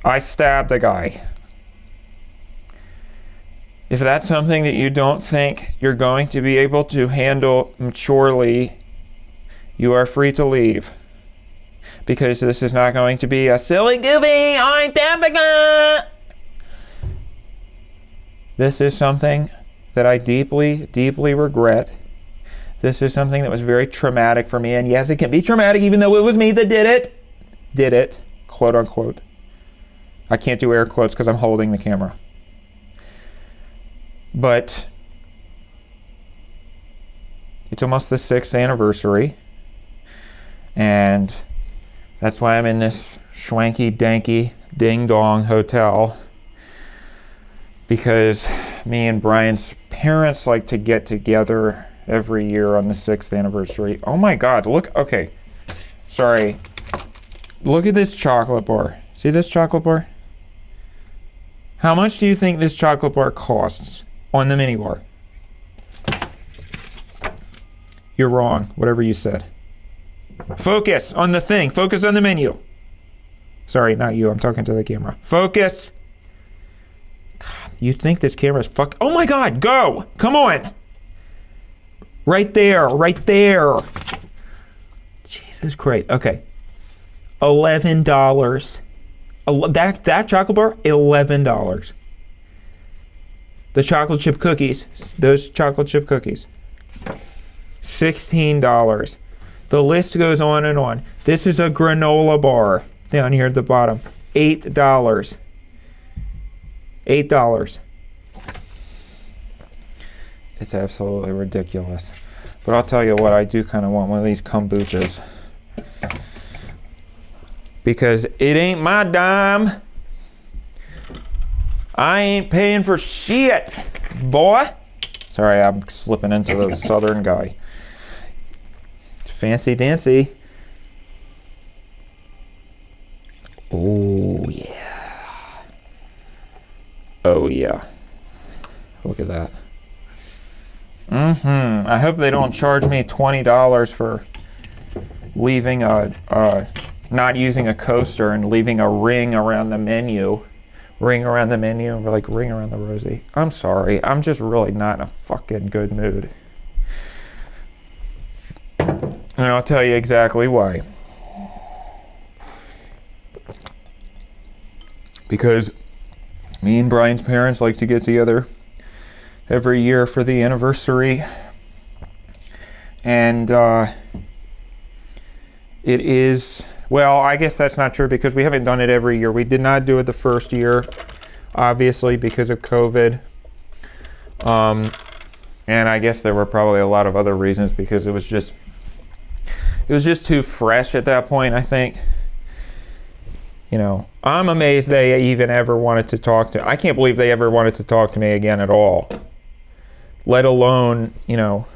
I stabbed a guy. If that's something that you don't think you're going to be able to handle maturely, you are free to leave. Because this is not going to be a silly goofy, I'm stabbing a... This is something that I deeply, deeply regret. This is something that was very traumatic for me. And yes, it can be traumatic even though it was me that did it. Did it, quote unquote. I can't do air quotes because I'm holding the camera. But it's almost the 6th anniversary. And that's why I'm in this schwanky, danky, ding-dong hotel. Because me and Brian's parents like to get together every year on the 6th anniversary. Oh my God, look, okay. Sorry. Look at this chocolate bar. See this chocolate bar? How much do you think this chocolate bar costs on the mini bar? You're wrong, whatever you said. Focus on the thing. Focus on the menu. Sorry, not you. I'm talking to the camera. Focus. God, you think this camera is Oh my God, go. Come on. Right there. Right there. Jesus Christ. Okay. $11. That chocolate bar, $11. The chocolate chip cookies, those chocolate chip cookies, $16. The list goes on and on. This is a granola bar down here at the bottom. $8. $8. It's absolutely ridiculous. But I'll tell you what, I do kind of want one of these kombuchas. Because it ain't my dime. I ain't paying for shit, boy. Sorry, I'm slipping into the southern guy. Fancy dancy. Oh, yeah. Oh, yeah. Look at that. I hope they don't charge me $20 for leaving not using a coaster and leaving a ring around the menu. Ring around the menu, and we're like, ring around the rosy. I'm sorry, I'm just really not in a fucking good mood. And I'll tell you exactly why. Because me and Brian's parents like to get together every year for the anniversary. And it is, well, I guess that's not true because we haven't done it every year. We did not do it the first year, obviously, because of COVID. And I guess there were probably a lot of other reasons because it was just too fresh at that point, I think. You know, I'm amazed they even ever wanted to talk to, I can't believe they ever wanted to talk to me again at all. Let alone, you know,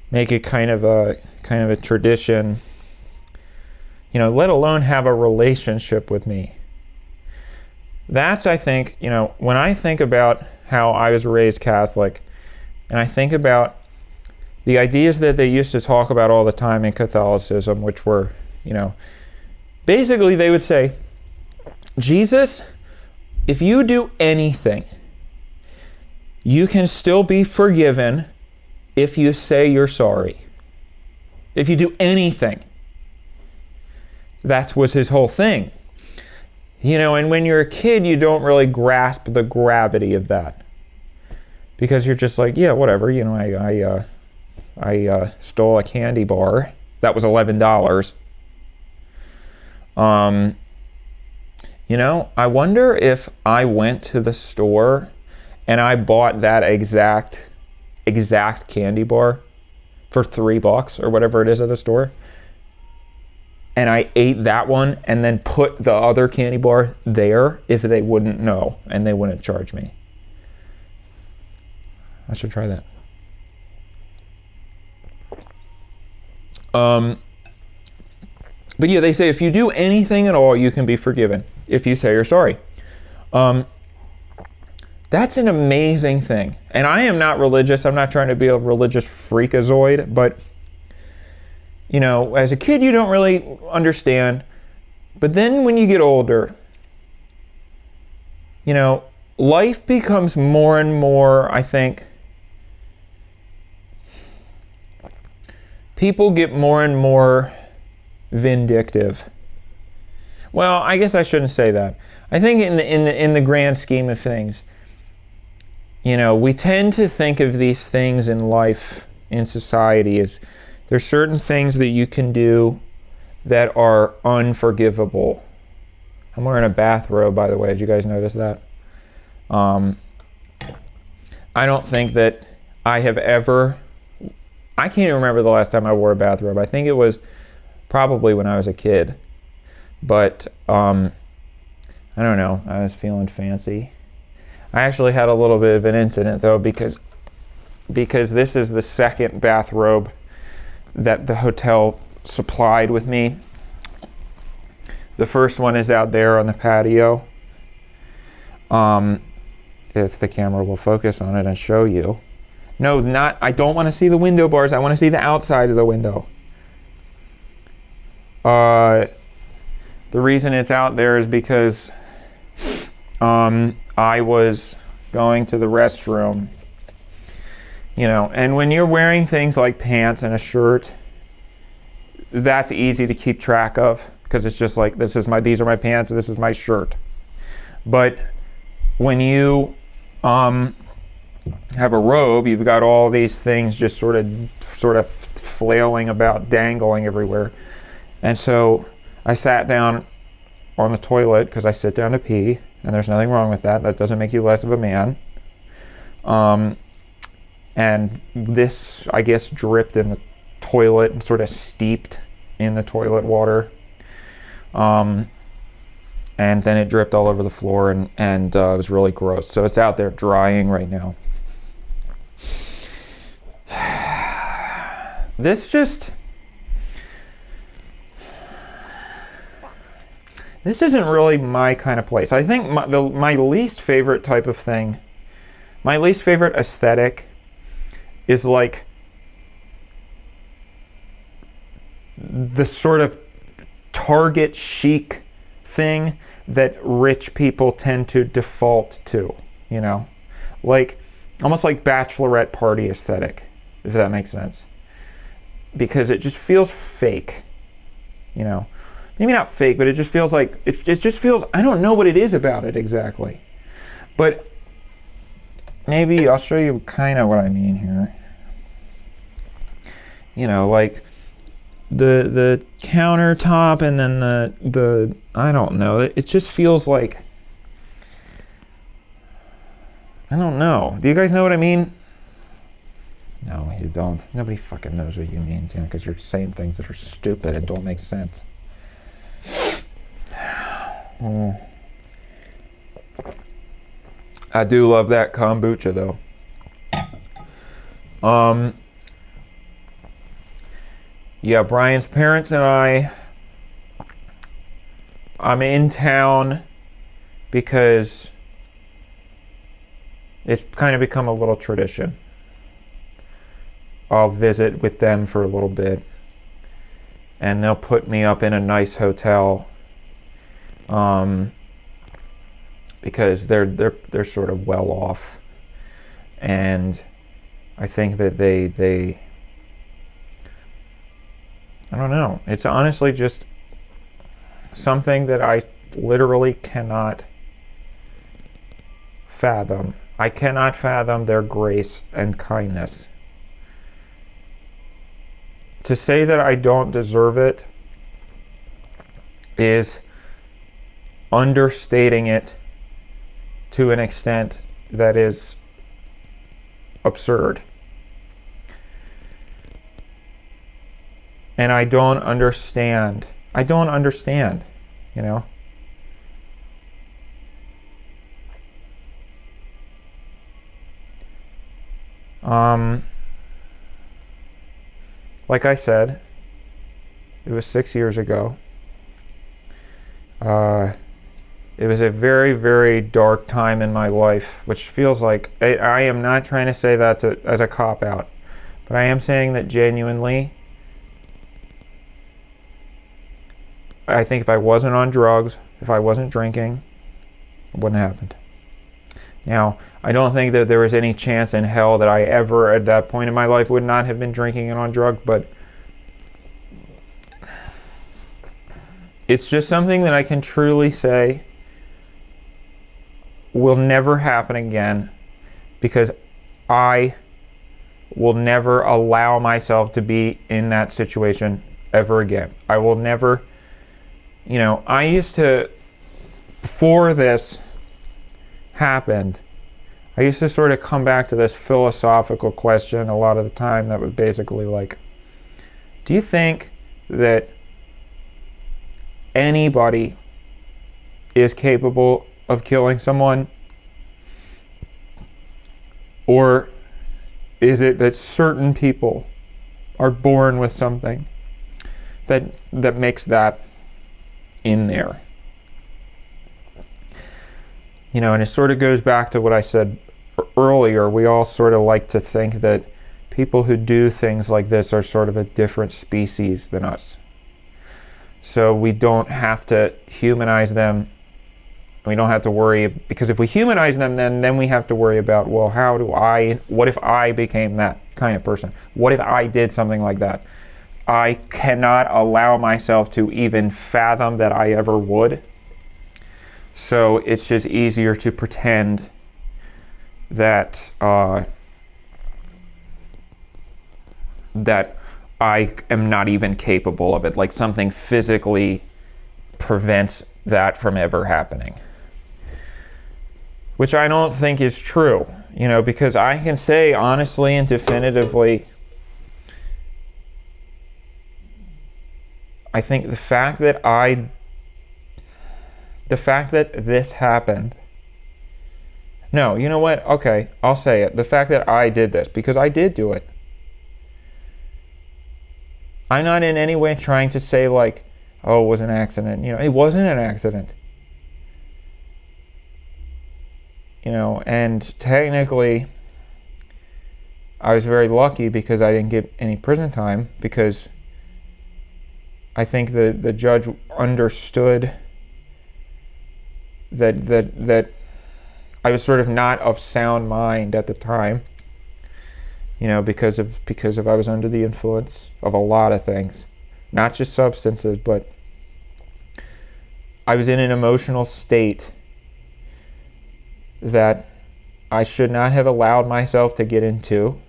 make it kind of a tradition, you know, let alone have a relationship with me. That's, I think, you know, when I think about how I was raised Catholic, and I think about the ideas that they used to talk about all the time in Catholicism, which were, you know, basically they would say, Jesus, if you do anything, you can still be forgiven if you say you're sorry. If you do anything. That was his whole thing. You know, and when you're a kid, you don't really grasp the gravity of that. Because you're just like, yeah, whatever, you know, I stole a candy bar. That was $11. You know, I wonder if I went to the store and I bought that exact candy bar for $3 or whatever it is at the store, and I ate that one and then put the other candy bar there, if they wouldn't know and they wouldn't charge me. I should try that. But yeah, they say if you do anything at all, you can be forgiven if you say you're sorry. That's an amazing thing. And I am not religious. I'm not trying to be a religious freakazoid, but you know, as a kid, you don't really understand. But then when you get older, you know, life becomes more and more, I think, people get more and more vindictive. Well, I guess I shouldn't say that. I think in the grand scheme of things, you know, we tend to think of these things in life, in society, as there's certain things that you can do that are unforgivable. I'm wearing a bathrobe, by the way. Did you guys notice that? I don't think that I have ever... I can't even remember the last time I wore a bathrobe. I think it was probably when I was a kid. But, I don't know. I was feeling fancy. I actually had a little bit of an incident, though, because this is the second bathrobe that the hotel supplied with me. The first one is out there on the patio. If the camera will focus on it and show you. No, not, I don't want to see the window bars. I want to see the outside of the window. The reason it's out there is because I was going to the restroom. You know, and when you're wearing things like pants and a shirt, that's easy to keep track of because it's just like, these are my pants and this is my shirt. But when you have a robe, you've got all these things just sort of flailing about, dangling everywhere. And so I sat down on the toilet because I sit down to pee, and there's nothing wrong with that. That doesn't make you less of a man. And this, I guess, dripped in the toilet and sort of steeped in the toilet water. And then it dripped all over the floor, and it was really gross. So it's out there drying right now. This isn't really my kind of place. I think my least favorite type of thing, my least favorite aesthetic is like the sort of Target chic thing that rich people tend to default to, you know? Like, almost like bachelorette party aesthetic, if that makes sense. Because it just feels fake, you know? Maybe not fake, but it just feels like, it just feels, I don't know what it is about it exactly. But maybe I'll show you kind of what I mean here. You know, like the countertop and then the I don't know, it just feels like, I don't know. Do you guys know what I mean? No, you don't. Nobody fucking knows what you mean, Sam, because you're saying things that are stupid and don't make sense. I do love that kombucha, though. Yeah, Brian's parents and I'm in town because it's kind of become a little tradition. I'll visit with them for a little bit, and they'll put me up in a nice hotel, because they're sort of well off, and I think that they I don't know. It's honestly just something that I literally cannot fathom. I cannot fathom their grace and kindness. To say that I don't deserve it is understating it to an extent that is absurd. And I don't understand. You know? Like I said, it was 6 years ago. It was a very, very dark time in my life, which feels like, I am not trying to say that as a cop-out, but I am saying that genuinely, I think if I wasn't on drugs, if I wasn't drinking, it wouldn't have happened. Now, I don't think that there was any chance in hell that I ever, at that point in my life, would not have been drinking and on drugs, but it's just something that I can truly say will never happen again, because I will never allow myself to be in that situation ever again. I will never, I used to, before this happened, I used to sort of come back to this philosophical question a lot of the time that was basically like, do you think that anybody is capable of killing someone? Or is it that certain people are born with something that makes that in there? And it sort of goes back to what I said earlier. We all sort of like to think that people who do things like this are sort of a different species than us. So we don't have to humanize them. We don't have to worry, because if we humanize them, then we have to worry about, well, what if I became that kind of person? What if I did something like that? I cannot allow myself to even fathom that I ever would. So it's just easier to pretend that that I am not even capable of it, like something physically prevents that from ever happening. Which I don't think is true, because I can say honestly and definitively, I think the fact that this happened, no, you know what? Okay, I'll say it. The fact that I did this, because I did do it. I'm not in any way trying to say like, oh, it was an accident. It wasn't an accident. And technically, I was very lucky because I didn't get any prison time, because I think the judge understood that I was sort of not of sound mind at the time, because of I was under the influence of a lot of things, not just substances, but I was in an emotional state that I should not have allowed myself to get into,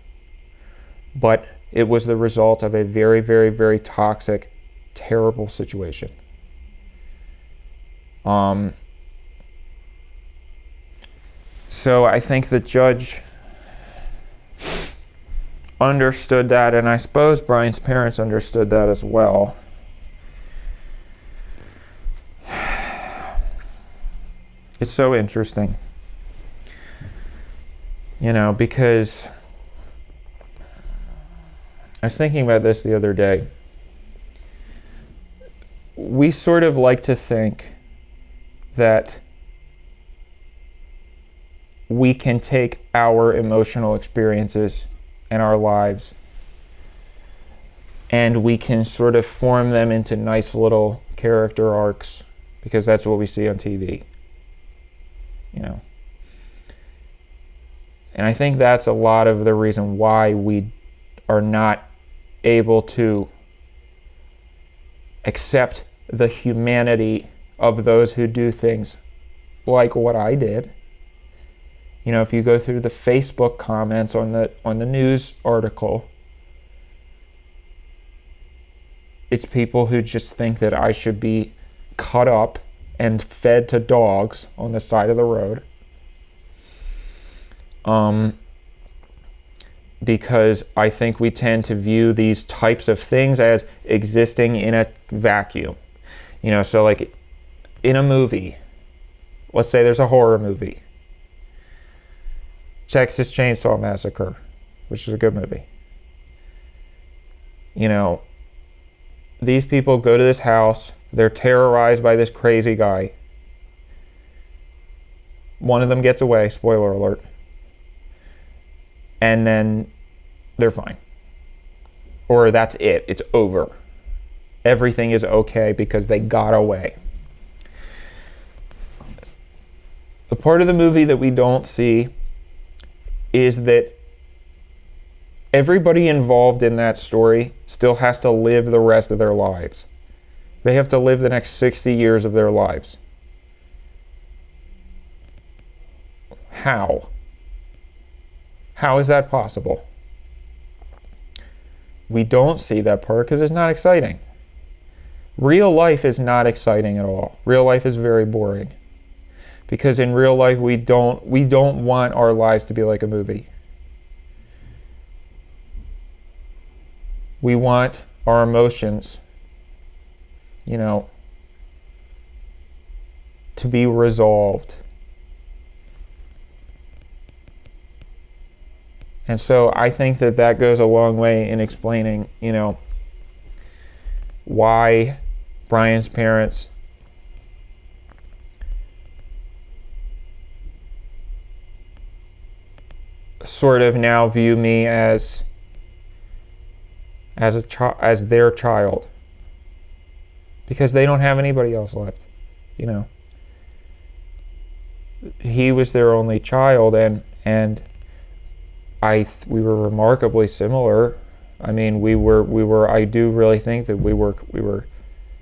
but it was the result of a very, very, very toxic, terrible situation. So I think the judge understood that, and I suppose Brian's parents understood that as well. It's so interesting. Because I was thinking about this the other day. We sort of like to think that we can take our emotional experiences in our lives and we can sort of form them into nice little character arcs, because that's what we see on TV. And I think that's a lot of the reason why we are not able to accept the humanity of those who do things like what I did. If you go through the Facebook comments on the news article, it's people who just think that I should be cut up and fed to dogs on the side of the road. Because I think we tend to view these types of things as existing in a vacuum. So like in a movie, let's say there's a horror movie, Texas Chainsaw Massacre, which is a good movie. These people go to this house, they're terrorized by this crazy guy. One of them gets away, spoiler alert. And then they're fine. Or that's it. It's over. Everything is okay because they got away. The part of the movie that we don't see is that everybody involved in that story still has to live the rest of their lives. They have to live the next 60 years of their lives. How? How is that possible? We don't see that part because it's not exciting. Real life is not exciting at all. Real life is very boring. Because in real life we don't want our lives to be like a movie. We want our emotions, to be resolved. And so I think that goes a long way in explaining, why Brian's parents sort of now view me as their child, because they don't have anybody else left. He was their only child, and we were remarkably similar. I mean, we were. I do really think that we were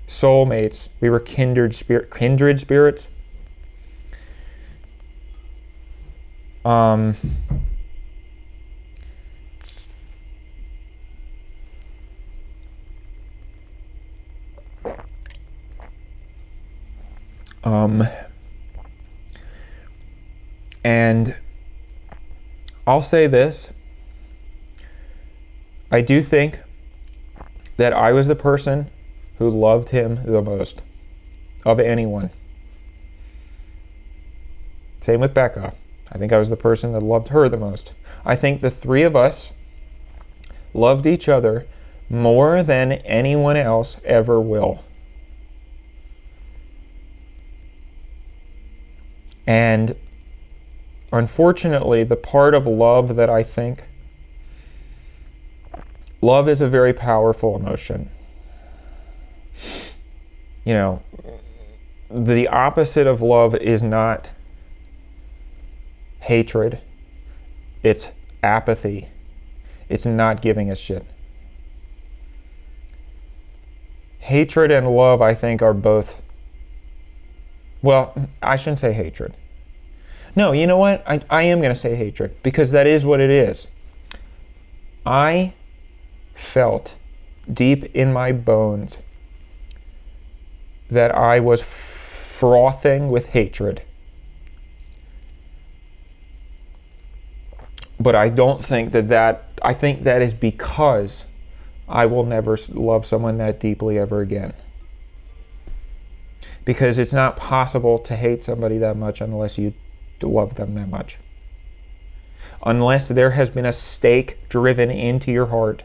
soulmates. We were kindred spirits. And I'll say this. I do think that I was the person who loved him the most of anyone. Same with Becca. I think I was the person that loved her the most. I think the three of us loved each other more than anyone else ever will. And unfortunately, the part of love that I think, love is a very powerful emotion. The opposite of love is not hatred. It's apathy. It's not giving a shit. Hatred and love, I think, are both... Well, I shouldn't say hatred. No, you know what? I am going to say hatred, because that is what it is. I felt deep in my bones that I was frothing with hatred. But I don't think I think that is because I will never love someone that deeply ever again. Because it's not possible to hate somebody that much unless you love them that much. Unless there has been a stake driven into your heart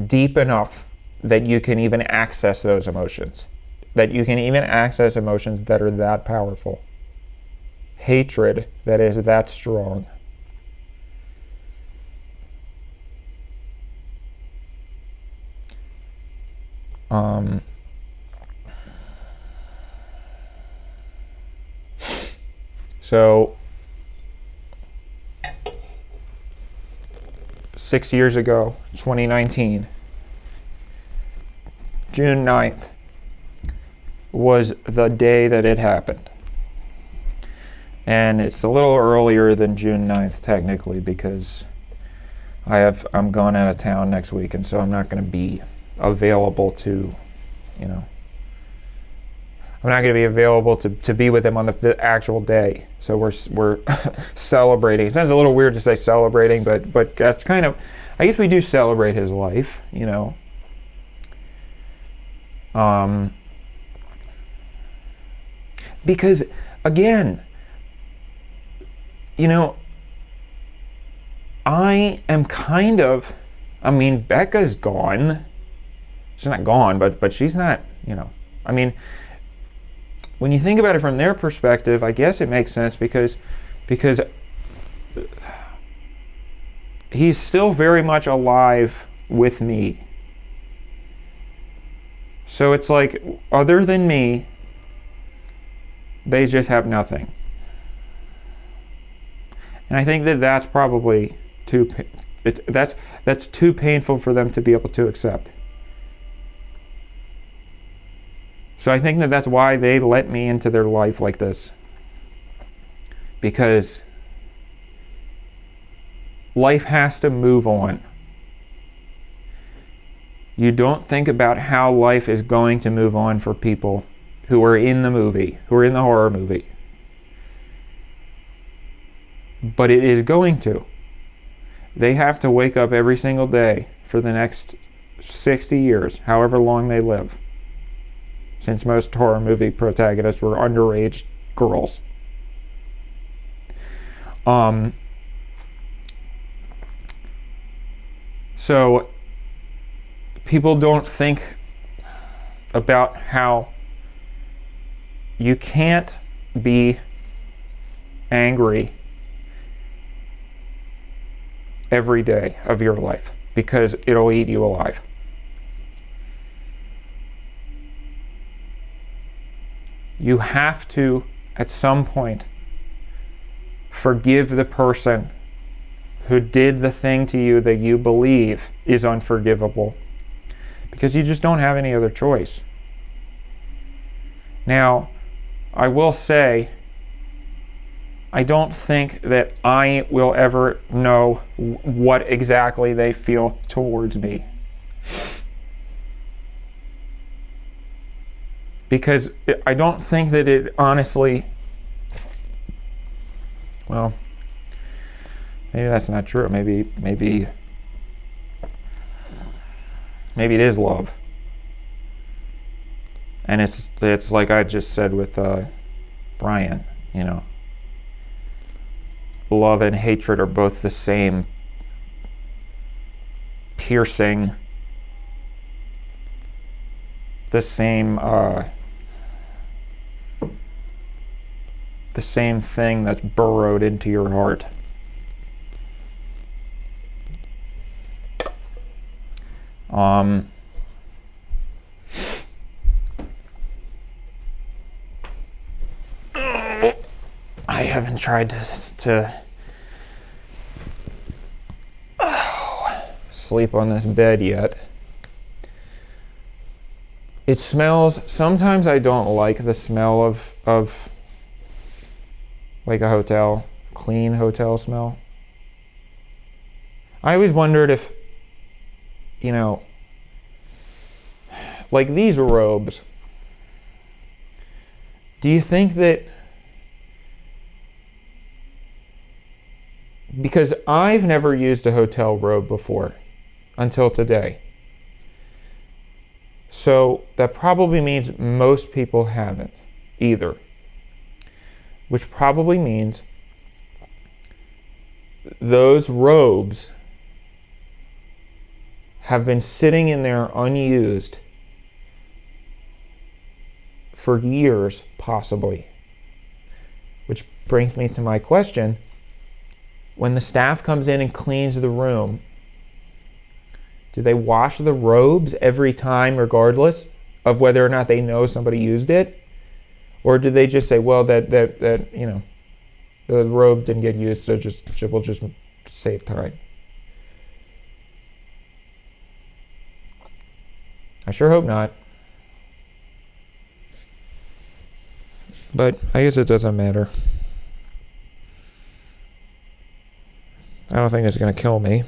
deep enough that you can even access those emotions. That you can even access emotions that are that powerful. Hatred that is that strong. So 6 years ago, 2019, June 9th was the day that it happened. And it's a little earlier than June 9th technically, because I'm going out of town next week, and so I'm not going to be available to, I'm not going to be available to be with him on the actual day. So we're celebrating. It sounds a little weird to say celebrating, but that's kind of, I guess we do celebrate his life, because again, I am kind of, Becca's gone. She's not gone, but she's not, when you think about it from their perspective, I guess it makes sense because he's still very much alive with me. So it's like, other than me, they just have nothing. And I think that that's probably that's too painful for them to be able to accept. So I think that that's why they let me into their life like this. Because life has to move on. You don't think about how life is going to move on for people who are in the movie, who are in the horror movie. But it is going to. They have to wake up every single day for the next 60 years, however long they live. Since most horror movie protagonists were underage girls. So people don't think about how you can't be angry every day of your life because it'll eat you alive. You have to, at some point, forgive the person who did the thing to you that you believe is unforgivable, because you just don't have any other choice. Now, I will say, I don't think that I will ever know what exactly they feel towards me. Because I don't think that it honestly, well, maybe that's not true. Maybe it is love. And it's like I just said with Brian, you know. Love and hatred are both the same piercing, the same thing that's burrowed into your heart. I haven't tried to sleep on this bed yet. It smells, sometimes I don't like the smell of like a hotel, clean hotel smell. I always wondered if, you know, like these robes, do you think that, because I've never used a hotel robe before until today. So that probably means most people haven't either. Which probably means those robes have been sitting in there unused for years, possibly. Which brings me to my question. When the staff comes in and cleans the room, do they wash the robes every time regardless of whether or not they know somebody used it? Or do they just say, well, that you know, the robe didn't get used, so we'll just save time? I sure hope not. But I guess it doesn't matter. I don't think it's going to kill me.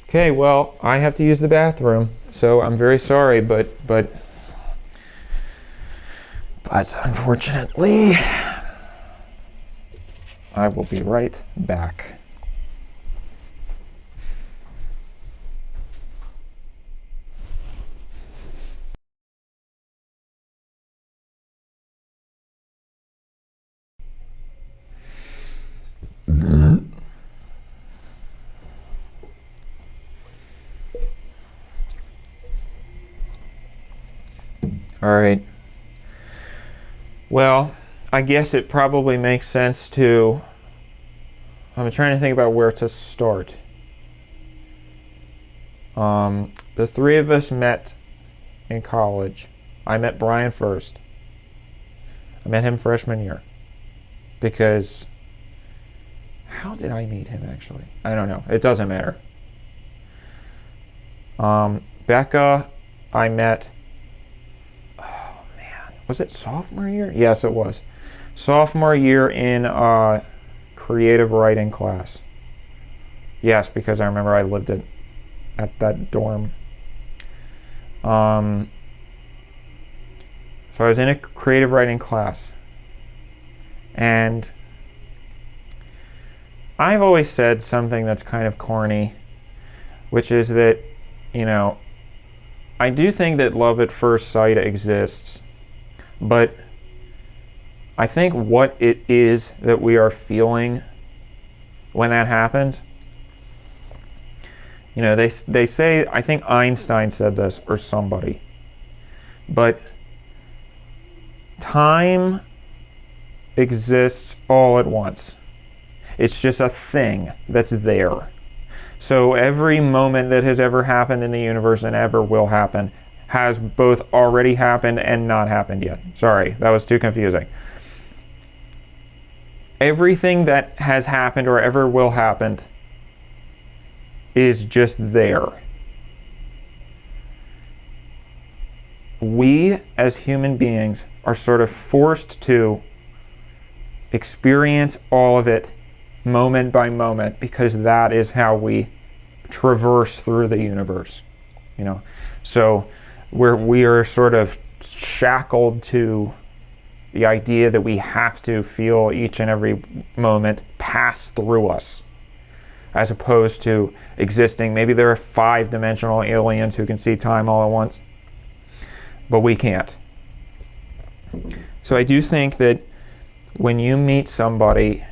Okay, well, I have to use the bathroom, so I'm very sorry, but unfortunately, I will be right back. All right. Well, I guess it probably makes sense to, I'm trying to think about where to start. The three of us met in college. I met Brian first. I met him freshman year. Because, how did I meet him actually? I don't know. It doesn't matter. Becca, I met, oh man, was it sophomore year? Yes, it was. Sophomore year in creative writing class. Yes, because I remember I lived at that dorm. So I was in a creative writing class. And I've always said something that's kind of corny, which is that, you know, I do think that love at first sight exists, but I think what it is that we are feeling when that happens, you know, they say, I think Einstein said this, or somebody, but time exists all at once. It's just a thing that's there. So every moment that has ever happened in the universe and ever will happen has both already happened and not happened yet. Sorry, that was too confusing. Everything that has happened or ever will happen is just there. We, as human beings, are sort of forced to experience all of it moment by moment, because that is how we traverse through the universe, you know. So we are sort of shackled to the idea that we have to feel each and every moment pass through us, as opposed to existing. Maybe there are 5-dimensional aliens who can see time all at once, but we can't. So I do think that when you meet somebody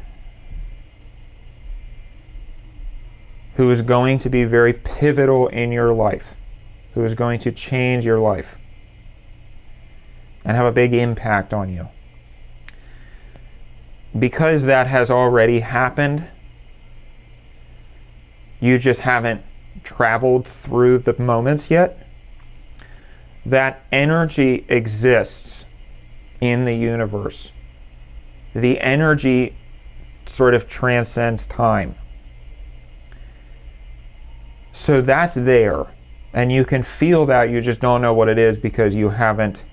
who is going to be very pivotal in your life, who is going to change your life and have a big impact on you, because that has already happened, you just haven't traveled through the moments yet. That energy exists in the universe. The energy sort of transcends time. So that's there, and you can feel that, you just don't know what it is because you haven't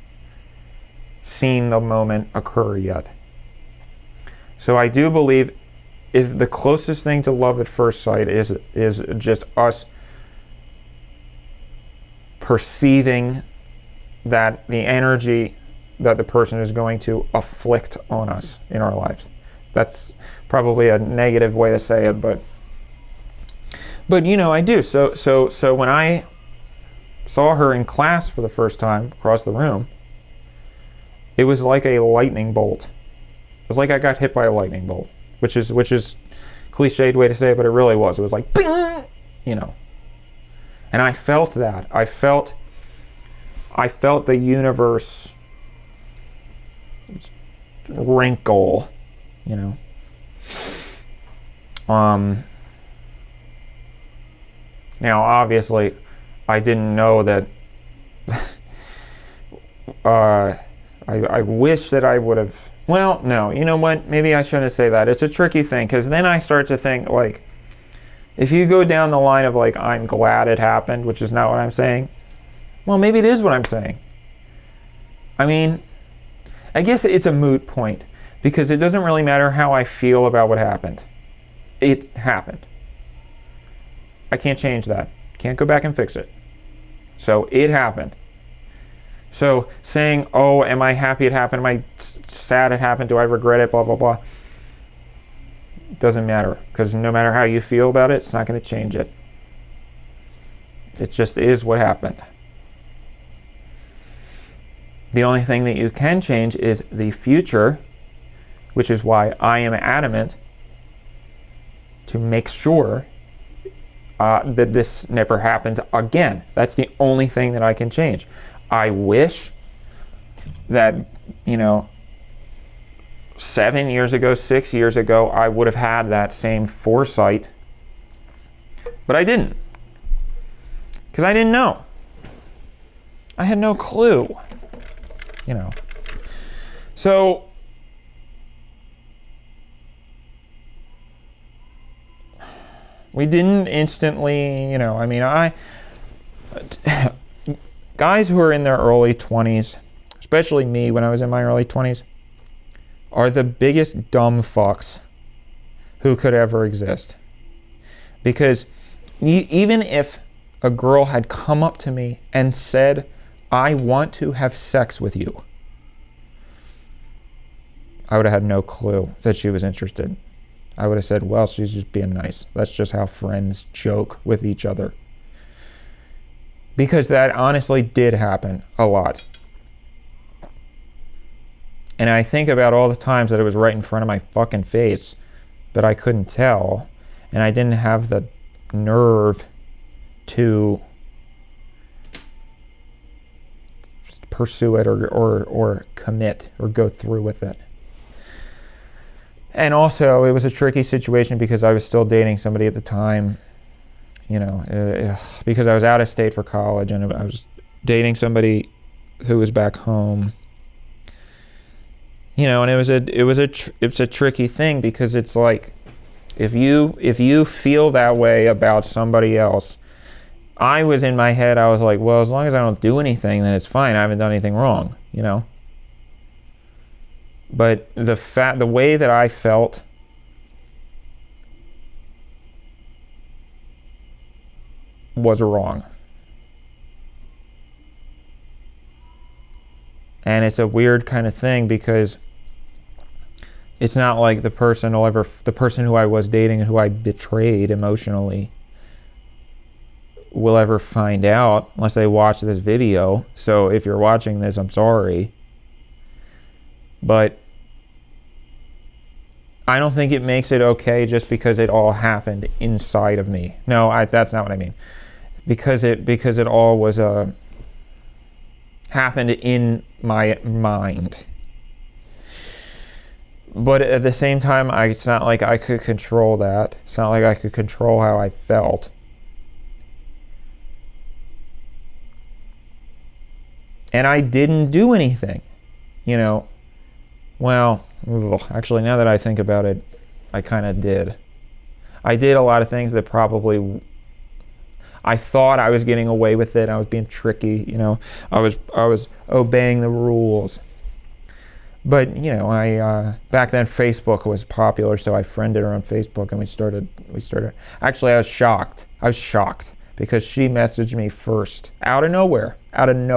seen the moment occur yet. So I do believe if the closest thing to love at first sight is just us perceiving that the energy that the person is going to afflict on us in our lives. That's probably a negative way to say it, but you know, I do. So when I saw her in class for the first time across the room, it was like a lightning bolt. It was like I got hit by a lightning bolt, which is cliched way to say it, but it really was. It was like, bing, you know. And I felt that. I felt the universe wrinkle, you know. Now, obviously, I didn't know that. I wish that I would have. Well, no, you know what? Maybe I shouldn't say that. It's a tricky thing, because then I start to think, like, if you go down the line of, like, I'm glad it happened, which is not what I'm saying, well, maybe it is what I'm saying. I mean, I guess it's a moot point, because it doesn't really matter how I feel about what happened. It happened. I can't change that. Can't go back and fix it. So it happened. So saying, oh, am I happy it happened? Am I sad it happened? Do I regret it? Blah, blah, blah. Doesn't matter, because no matter how you feel about it, it's not going to change it. It just is what happened. The only thing that you can change is the future, which is why I am adamant to make sure that this never happens again. That's the only thing that I can change. I wish that, 7 years ago, 6 years ago, I would have had that same foresight, but I didn't. Because I didn't know. I had no clue, So we didn't instantly, guys who are in their early 20s, especially me when I was in my early 20s, are the biggest dumb fucks who could ever exist. Because even if a girl had come up to me and said, I want to have sex with you, I would have had no clue that she was interested. I would have said, well, she's just being nice. That's just how friends joke with each other. Because that honestly did happen a lot. And I think about all the times that it was right in front of my fucking face, but I couldn't tell, and I didn't have the nerve to pursue it or commit or go through with it. And also, it was a tricky situation because I was still dating somebody at the time, because I was out of state for college, and I was dating somebody who was back home. And it's a tricky thing, because it's like, if you feel that way about somebody else, I was in my head, I was like, well, as long as I don't do anything, then it's fine. I haven't done anything wrong, But the way that I felt was wrong. And it's a weird kind of thing, because it's not like the person who I was dating and who I betrayed emotionally will ever find out unless they watch this video. So if you're watching this, I'm sorry. But I don't think it makes it okay just because it all happened inside of me. No, that's not what I mean. Because it all was happened in my mind. But at the same time, it's not like I could control that. It's not like I could control how I felt. And I didn't do anything, Well, actually, now that I think about it, I kind of did. I did a lot of things that probably I thought I was getting away with it. I was being tricky, I was obeying the rules. But I back then Facebook was popular, so I friended her on Facebook, and we started. Actually, I was shocked because she messaged me first, out of nowhere, and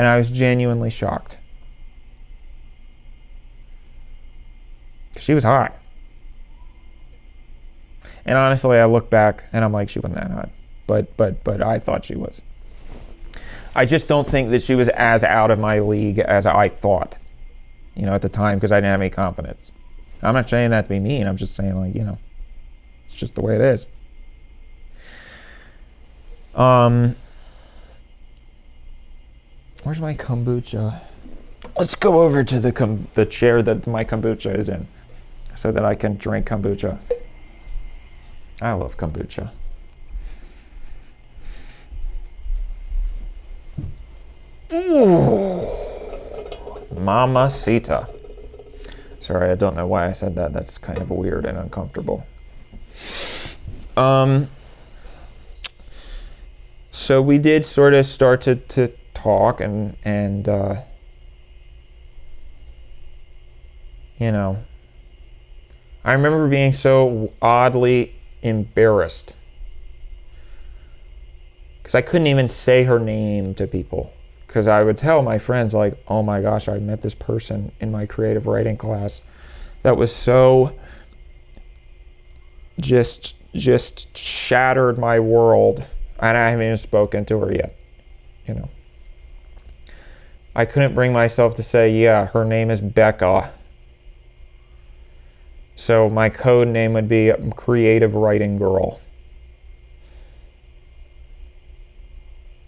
I was genuinely shocked. She was hot. And honestly, I look back and I'm like, she wasn't that hot. But I thought she was. I just don't think that she was as out of my league as I thought, at the time, because I didn't have any confidence. I'm not saying that to be mean. I'm just saying, like, it's just the way it is. Where's my kombucha? Let's go over to the chair that my kombucha is in, so that I can drink kombucha. I love kombucha. Ooh, mamacita. Sorry, I don't know why I said that. That's kind of weird and uncomfortable. So we did sort of start to talk and I remember being so oddly embarrassed because I couldn't even say her name to people, because I would tell my friends, like, oh my gosh, I met this person in my creative writing class that was so just shattered my world, and I haven't even spoken to her yet. I couldn't bring myself to say, yeah, her name is Becca. So my code name would be Creative Writing Girl.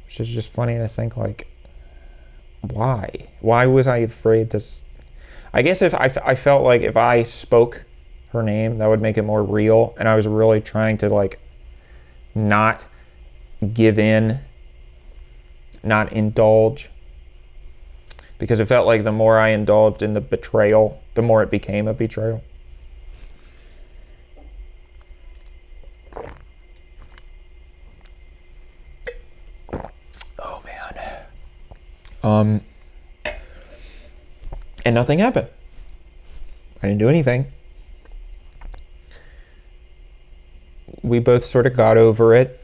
Which is just funny to think, like, why? Why was I afraid to... I guess if I felt like if I spoke her name, that would make it more real. And I was really trying to, like, not give in, not indulge. Because it felt like the more I indulged in the betrayal, the more it became a betrayal. Oh, man. And nothing happened. I didn't do anything. We both sort of got over it.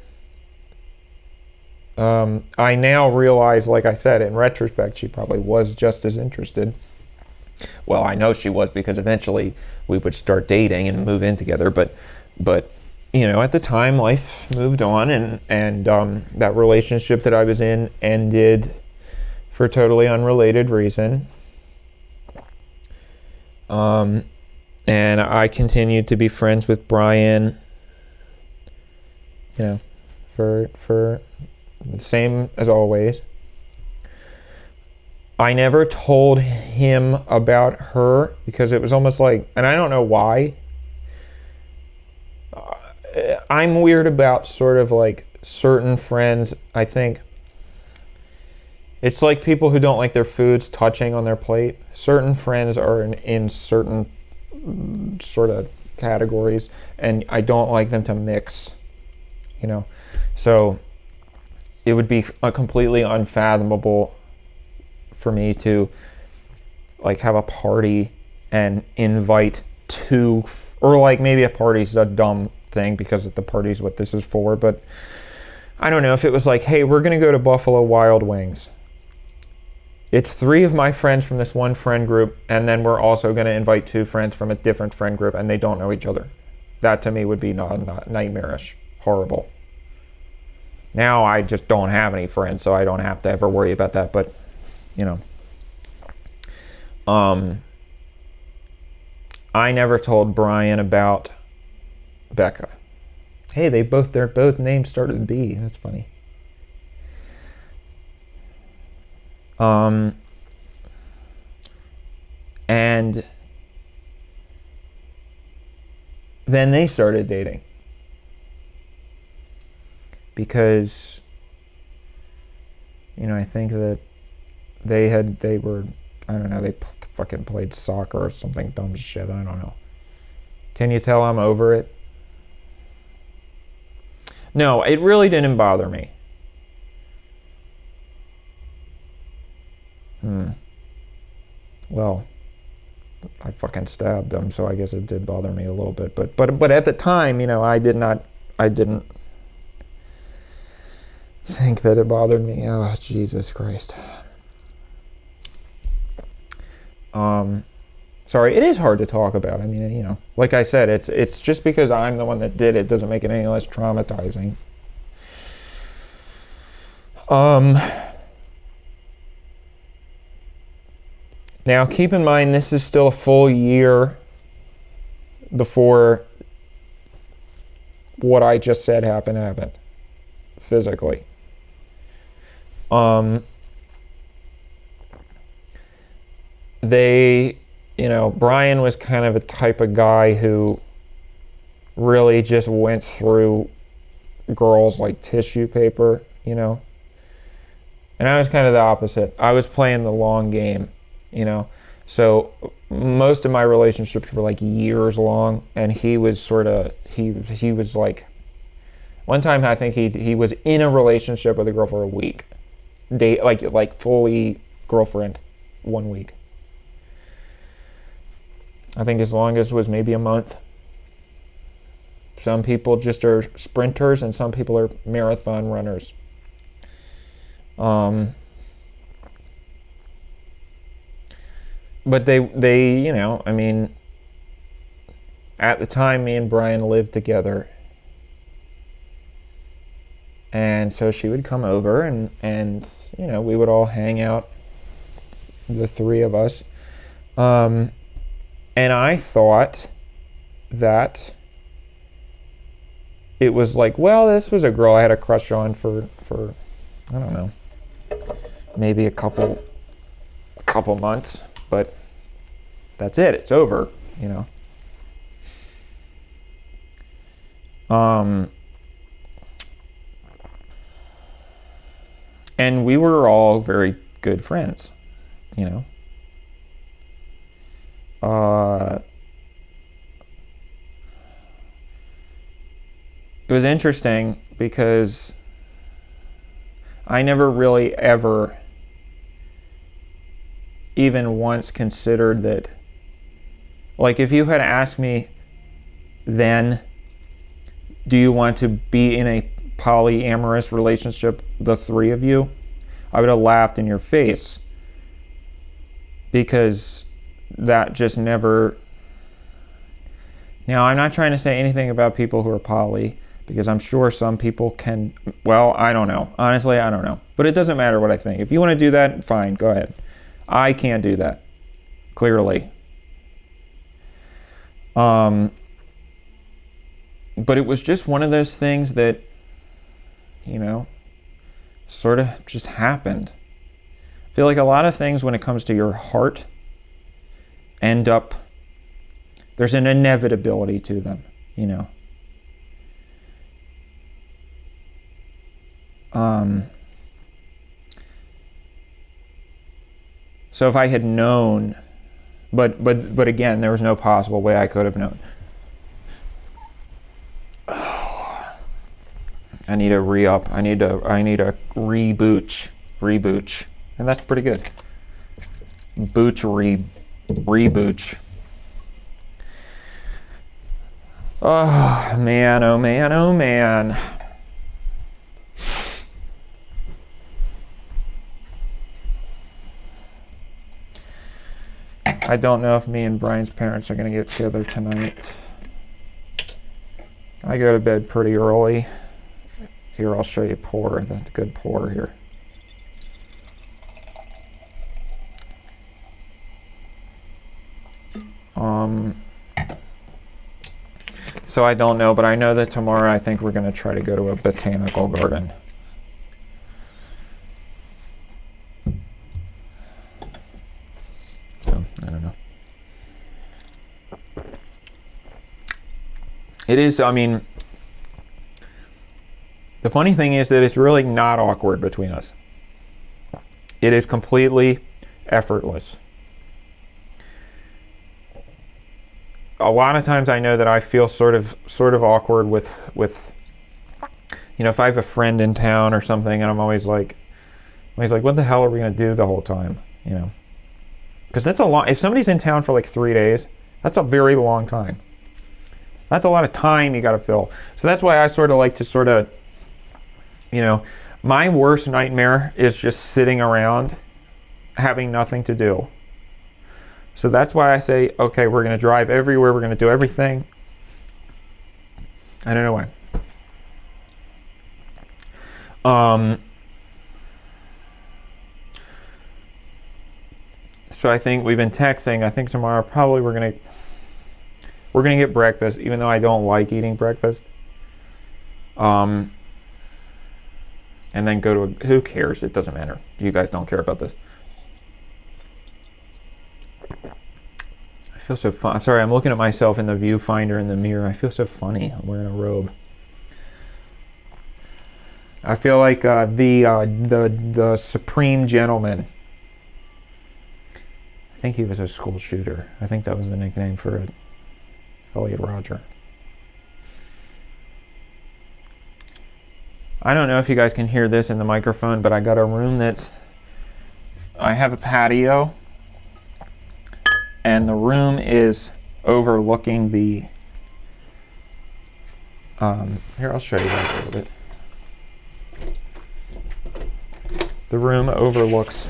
I now realize, like I said, in retrospect, she probably was just as interested. Well, I know she was, because eventually we would start dating and move in together. But you know, at the time, life moved on, and that relationship that I was in ended for a totally unrelated reason. And I continued to be friends with Brian, you know, for the same as always. I never told him about her because it was almost like, and I don't know why, I'm weird about sort of like certain friends. I think it's like people who don't like their foods touching on their plate. Certain friends are in certain sort of categories, and I don't like them to mix, you know. So it would be completely unfathomable for me to like have a party and invite two, or like maybe a party's a dumb thing because the party's what this is for, but I don't know, if it was like, hey, we're gonna go to Buffalo Wild Wings. It's 3 of my friends from this one friend group, and then we're also gonna invite 2 friends from a different friend group, and they don't know each other. That to me would be not nightmarish, horrible. Now I just don't have any friends, so I don't have to ever worry about that. But, you know, I never told Brian about Becca. Hey, their both names started with B. That's funny. And then they started dating. Because, you know, I think that they were, I don't know, they fucking played soccer or something dumb shit, I don't know. Can you tell I'm over it? No, it really didn't bother me. Well, I fucking stabbed them, so I guess it did bother me a little bit. But at the time, you know, I didn't think that it bothered me. Oh, Jesus Christ. Sorry, it is hard to talk about. I mean, you know, like I said, it's just because I'm the one that did it doesn't make it any less traumatizing. Now, keep in mind, this is still a full year before what I just said happened physically. You know, Brian was kind of a type of guy who really just went through girls like tissue paper, you know. And I was kind of the opposite. I was playing the long game, you know. So most of my relationships were like years long, and he was he was like, one time I think he was in a relationship with a girl for a week. Like fully girlfriend, 1 week. I think his longest was maybe a month. Some people just are sprinters, and some people are marathon runners. But they, you know, I mean, at the time, me and Brian lived together. And so she would come over and you know, we would all hang out, the 3 of us. And I thought that it was like, well, this was a girl I had a crush on for I don't know, maybe a couple months, but that's it. It's over, you know. And we were all very good friends, you know. It was interesting because I never really ever even once considered that, like, if you had asked me then, do you want to be in a polyamorous relationship, the three of you, I would have laughed in your face, because that just never. Now, I'm not trying to say anything about people who are poly, because I'm sure some people can. Well, I don't know. Honestly, I don't know. But it doesn't matter what I think. If you want to do that, fine, go ahead. I can't do that, clearly. But it was just one of those things that, you know, sort of just happened. I feel like a lot of things when it comes to your heart end up, there's an inevitability to them, you know. So if I had known, but again, there was no possible way I could have known. I need a re-up. I need a reboot, and that's pretty good. Reboot. Oh man, oh man, oh man. I don't know if me and Brian's parents are going to get together tonight. I go to bed pretty early. Here, I'll show you pour. That's a good pour here. So I don't know, but I know that tomorrow I think we're going to try to go to a botanical garden. So, I don't know. It is, I mean, the funny thing is that it's really not awkward between us. It is completely effortless. A lot of times I know that I feel sort of awkward with you know, if I have a friend in town or something, and I'm always like, what the hell are we going to do the whole time, you know? Because that's a long, if somebody's in town for like 3 days, that's a very long time. That's a lot of time you got to fill. So that's why I sort of like to sort of, you know, my worst nightmare is just sitting around having nothing to do. So that's why I say, okay, we're going to drive everywhere. We're going to do everything. I don't know why. So I think we've been texting. I think tomorrow probably we're going to get breakfast, even though I don't like eating breakfast. And then go to who cares? It doesn't matter. You guys don't care about this. I feel so fun. I'm sorry, I'm looking at myself in the viewfinder in the mirror. I feel so funny. I'm wearing a robe. I feel like the supreme gentleman. I think he was a school shooter. I think that was the nickname for it. Elliot Rodger. I don't know if you guys can hear this in the microphone, but I got a room I have a patio, and the room is overlooking the, here, I'll show you that a little bit. The room overlooks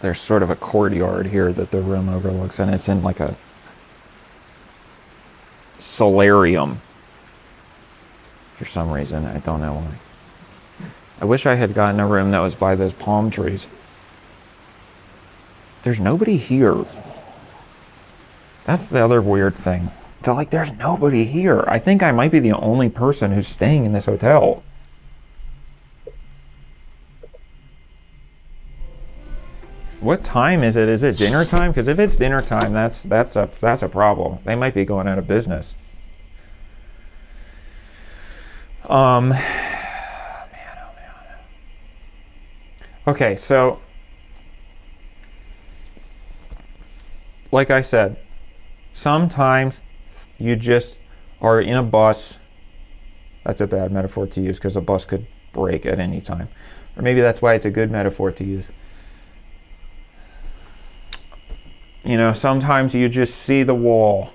there's sort of a courtyard here that the room overlooks, and it's in like a solarium for some reason. I don't know why. I wish I had gotten a room that was by those palm trees. There's nobody here. That's the other weird thing. They're like, there's nobody here. I think I might be the only person who's staying in this hotel. What time is it? Is it dinner time? Because if it's dinner time, that's a problem. They might be going out of business. Man, oh man. Okay, so like I said, sometimes you just are in a bus. That's a bad metaphor to use because a bus could break at any time. Or maybe that's why it's a good metaphor to use. You know, sometimes you just see the wall,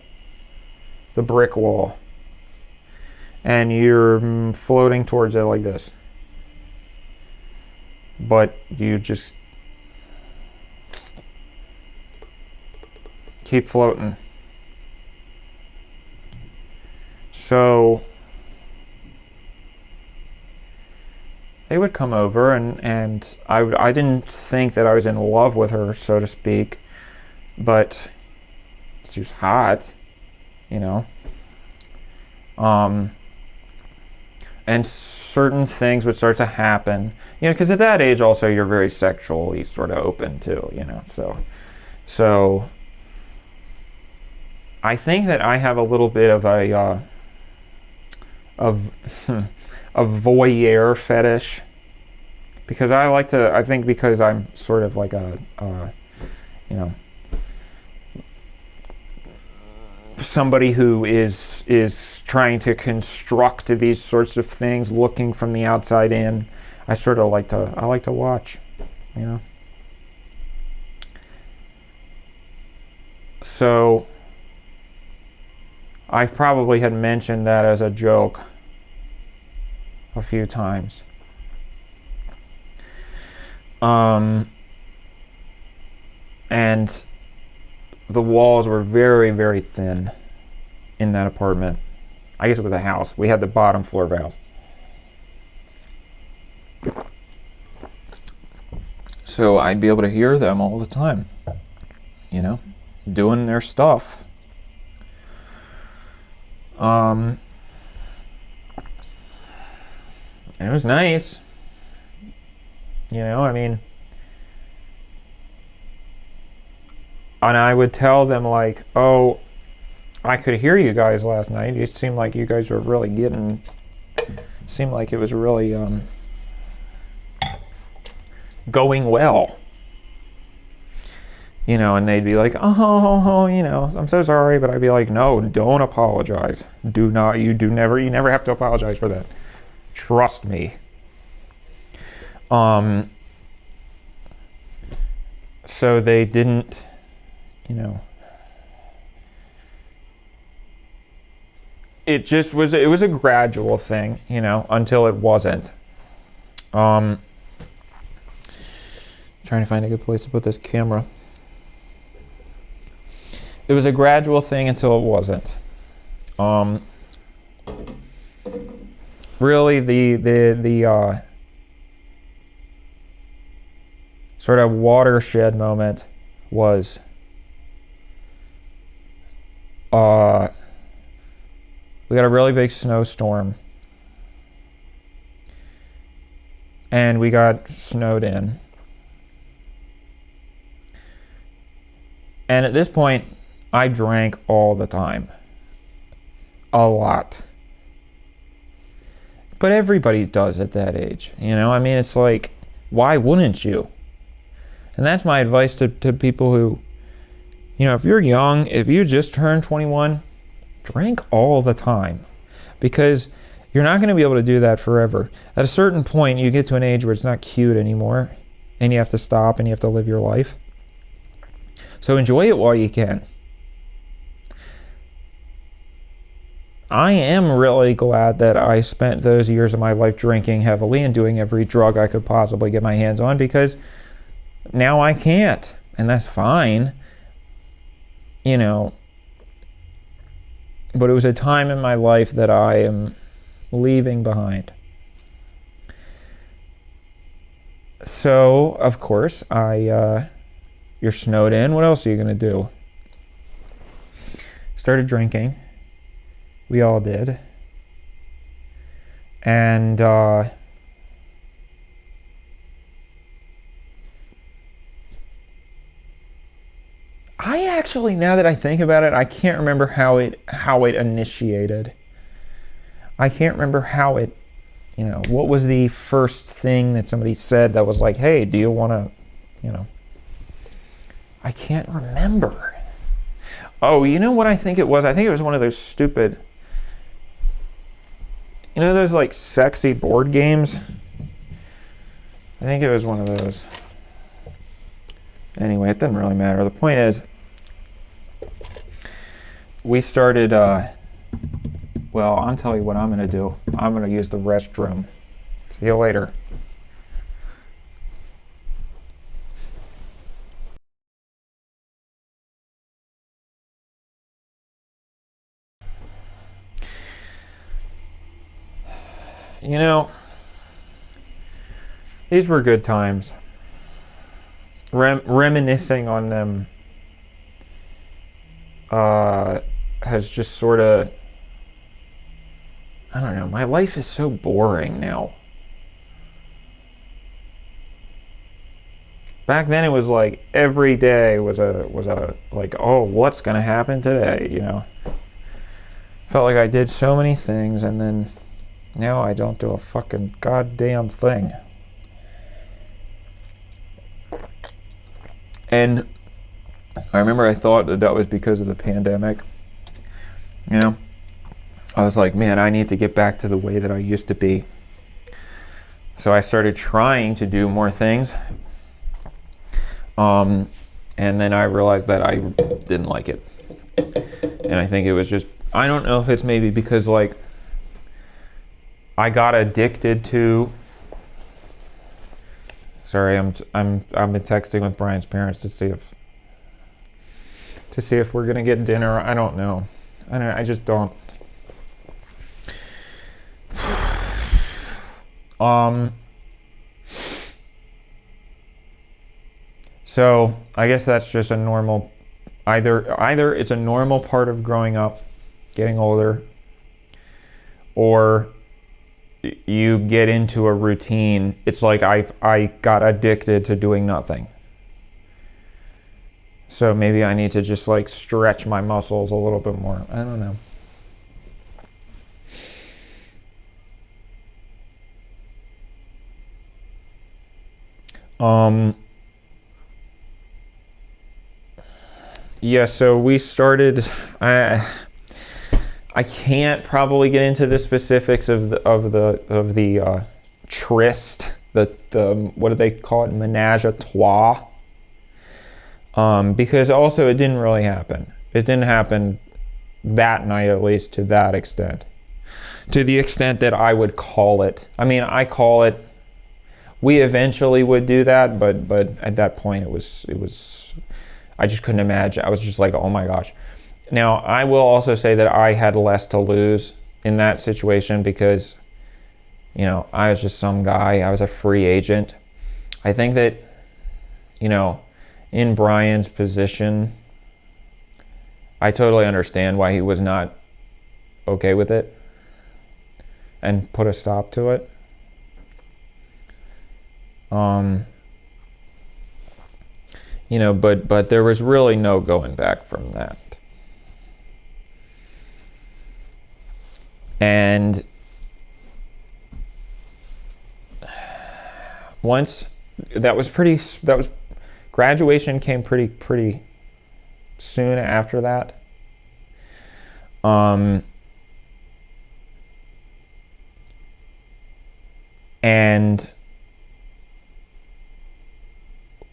the brick wall, and you're floating towards it like this. But you just keep floating. So they would come over, and I didn't think that I was in love with her, so to speak, but she was hot, you know. And certain things would start to happen, you know, because at that age also you're very sexually sort of open too, you know. So I think that I have a little bit of a voyeur fetish, because I think because I'm sort of like a you know, somebody who is trying to construct these sorts of things, looking from the outside in. I sort of like to watch, you know. So I probably had mentioned that as a joke a few times. And the walls were very, very thin in that apartment. I guess it was a house. We had the bottom floor valve. So I'd be able to hear them all the time, you know, doing their stuff. And it was nice. You know, I mean, and I would tell them like, oh, I could hear you guys last night. It seemed like you guys were really seemed like it was really going well. You know, and they'd be like, oh, you know, I'm so sorry, but I'd be like, no, don't apologize. You never have to apologize for that. Trust me. So they didn't, you know, it was a gradual thing, you know, until it wasn't. Trying to find a good place to put this camera. It was a gradual thing until it wasn't. Really, the sort of watershed moment was we got a really big snowstorm, and we got snowed in. And at this point, I drank all the time. A lot. But everybody does at that age, you know? I mean, it's like, why wouldn't you? And that's my advice to people who, you know, if you're young, if you just turned 21, drink all the time. Because you're not going to be able to do that forever. At a certain point, you get to an age where it's not cute anymore, and you have to stop and you have to live your life. So enjoy it while you can. I am really glad that I spent those years of my life drinking heavily and doing every drug I could possibly get my hands on, because now I can't, and that's fine, you know. But it was a time in my life that I am leaving behind. So, of course, you're snowed in. What else are you going to do? Started drinking. We all did. And I actually, now that I think about it, I can't remember how it initiated. I can't remember how it, what was the first thing that somebody said that was like, hey, do you want to, I can't remember. Oh, you know what I think it was? I think it was one of those stupid, those like sexy board games? I think it was one of those. Anyway, it doesn't really matter. The point is, we started, well, I'll tell you what I'm going to do. I'm going to use the restroom. See you later. These were good times. Reminiscing on them has just sort of, I don't know, my life is so boring now. Back then it was like every day was a like, oh, what's gonna happen today, Felt like I did so many things, and then now I don't do a fucking goddamn thing. And I remember I thought that was because of the pandemic. I was like, man, I need to get back to the way that I used to be. So I started trying to do more things. And then I realized that I didn't like it. And I think it was just, I don't know if it's maybe because like I got addicted to, sorry, I've been texting with Brian's parents to see if we're gonna get dinner. I don't know. I just don't. So I guess that's just a normal, either it's a normal part of growing up, getting older, or you get into a routine. It's like I got addicted to doing nothing. So maybe I need to just like stretch my muscles a little bit more. I don't know. Yeah, so we started, I can't probably get into the specifics of the tryst, the what do they call it, menage a trois, because also it didn't really happen. It didn't happen that night, at least to that extent, to the extent that I would call it. I mean, I call it. We eventually would do that, but at that point it was. I just couldn't imagine. I was just like, oh my gosh. Now, I will also say that I had less to lose in that situation because, I was just some guy. I was a free agent. I think that, in Brian's position, I totally understand why he was not okay with it and put a stop to it. But there was really no going back from that. And once graduation came pretty soon after that. And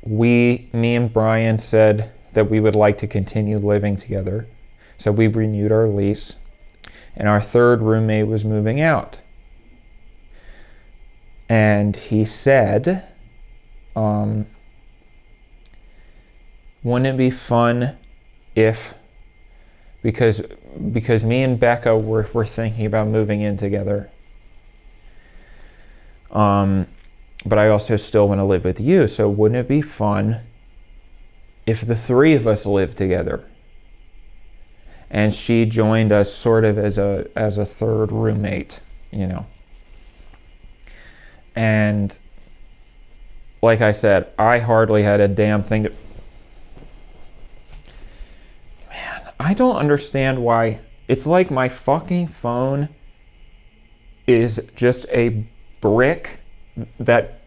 me and Brian said that we would like to continue living together. So we renewed our lease, and our third roommate was moving out. And he said, wouldn't it be fun if, because me and Becca were thinking about moving in together, but I also still want to live with you, so wouldn't it be fun if the three of us lived together? And she joined us sort of as a third roommate, And like I said, I hardly had a damn thing to... I don't understand why. It's like my fucking phone is just a brick that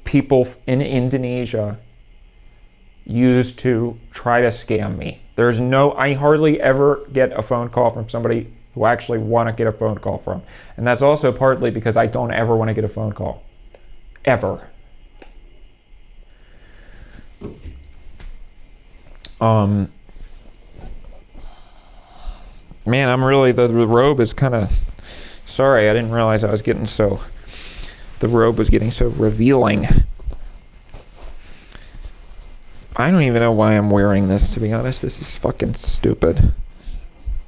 people in Indonesia use to try to scam me. I hardly ever get a phone call from somebody who I actually want to get a phone call from. And that's also partly because I don't ever want to get a phone call. Ever. Man, I'm really, the robe is kind of, sorry, I didn't realize the robe was getting so revealing. I don't even know why I'm wearing this, to be honest. This is fucking stupid.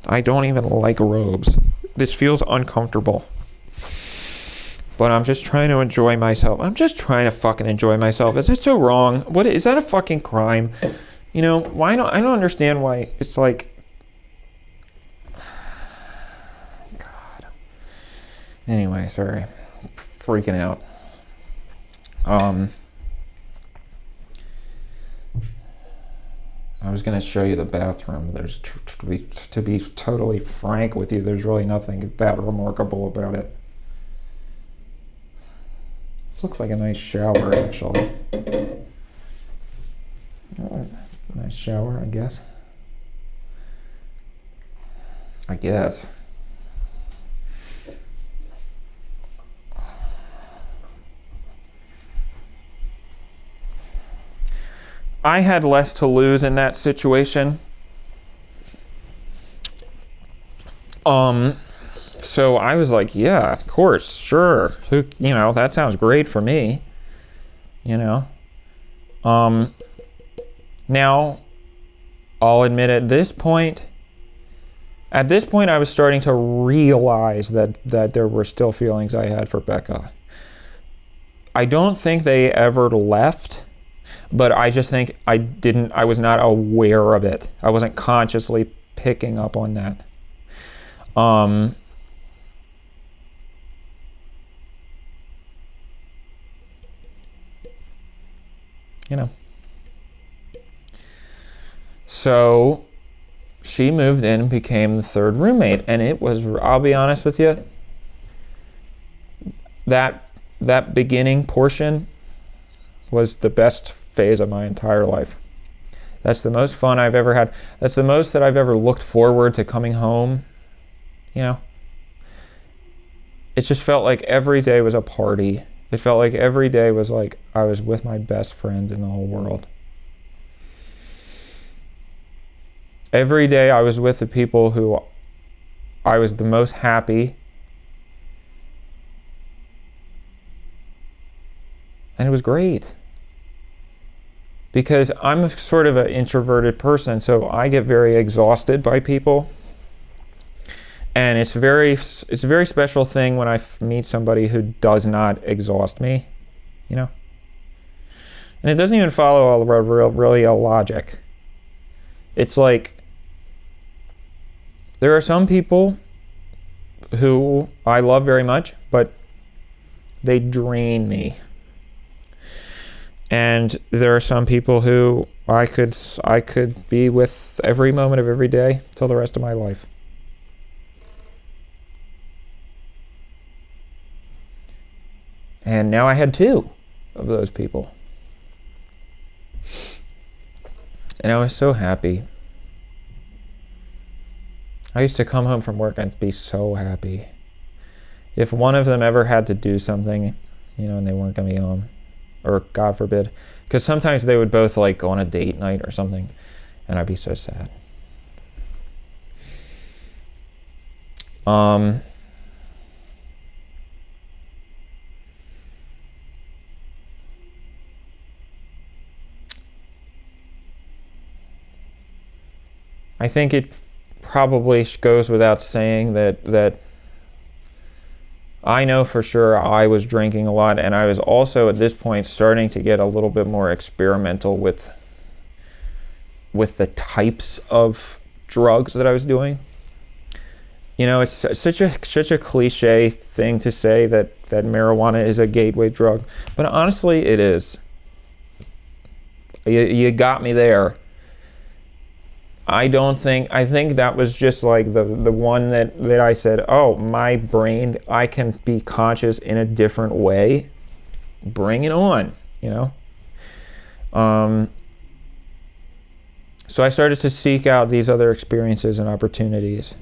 I don't even like robes. This feels uncomfortable. But I'm just trying to enjoy myself. I'm just trying to fucking enjoy myself. Is that so wrong? What is that a fucking crime? You know, I don't understand why it's like, God. Anyway, sorry. I'm freaking out. I was going to show you the bathroom. There's, to be totally frank with you, there's really nothing that remarkable about it. This looks like a nice shower, actually. Oh, nice shower, I guess. I had less to lose in that situation. So I was like, yeah, of course, sure. That sounds great for me. Now, I'll admit at this point I was starting to realize that there were still feelings I had for Becca. I don't think they ever left. But I just think I was not aware of it. I wasn't consciously picking up on that. So she moved in and became the third roommate. And it was, I'll be honest with you, that beginning portion was the best phase of my entire life. That's the most fun I've ever had. That's the most that I've ever looked forward to coming home. It just felt like every day was a party. It felt like every day was like I was with my best friends in the whole world. Every day I was with the people who I was the most happy. And it was great. Because I'm sort of an introverted person, so I get very exhausted by people. And it's a very special thing when I meet somebody who does not exhaust me, And it doesn't even follow really a logic. It's like, there are some people who I love very much, but they drain me. And there are some people who I could be with every moment of every day till the rest of my life. And now I had two of those people. And I was so happy. I used to come home from work and be so happy. If one of them ever had to do something, and they weren't going to be home, or God forbid, because sometimes they would both like go on a date night or something, and I'd be so sad. I think it probably goes without saying that I know for sure I was drinking a lot, and I was also at this point starting to get a little bit more experimental with the types of drugs that I was doing. It's such a cliche thing to say that marijuana is a gateway drug, but honestly it is. You got me there. I think that was just like the one that I said, oh, my brain, I can be conscious in a different way. Bring it on, you know? So I started to seek out these other experiences and opportunities.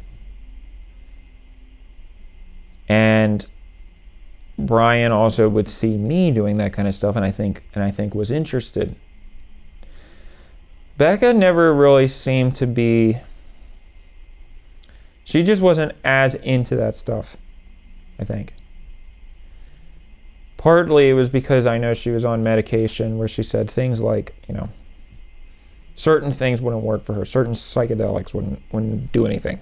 And Brian also would see me doing that kind of stuff, and I think was interested. Becca never really seemed to be, she just wasn't as into that stuff, I think. Partly it was because I know she was on medication where she said things like, you know, certain things wouldn't work for her, certain psychedelics wouldn't do anything.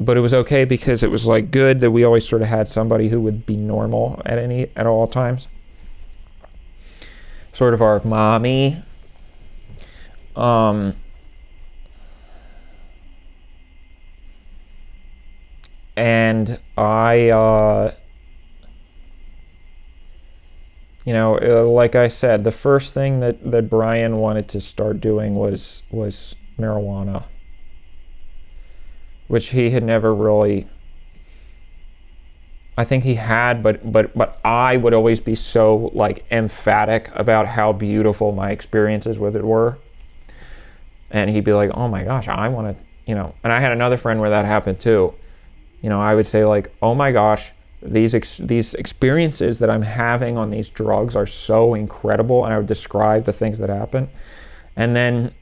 But it was okay because it was like good that we always sort of had somebody who would be normal at all times. Sort of our mommy. And I, you know, like I said, the first thing that Brian wanted to start doing was marijuana, which he had never really, I think he had, but I would always be so like emphatic about how beautiful my experiences with it were. And he'd be like, oh my gosh, I want to, you know, and I had another friend where that happened too. You know, I would say like, oh my gosh, these experiences that I'm having on these drugs are so incredible. And I would describe the things that happen. And then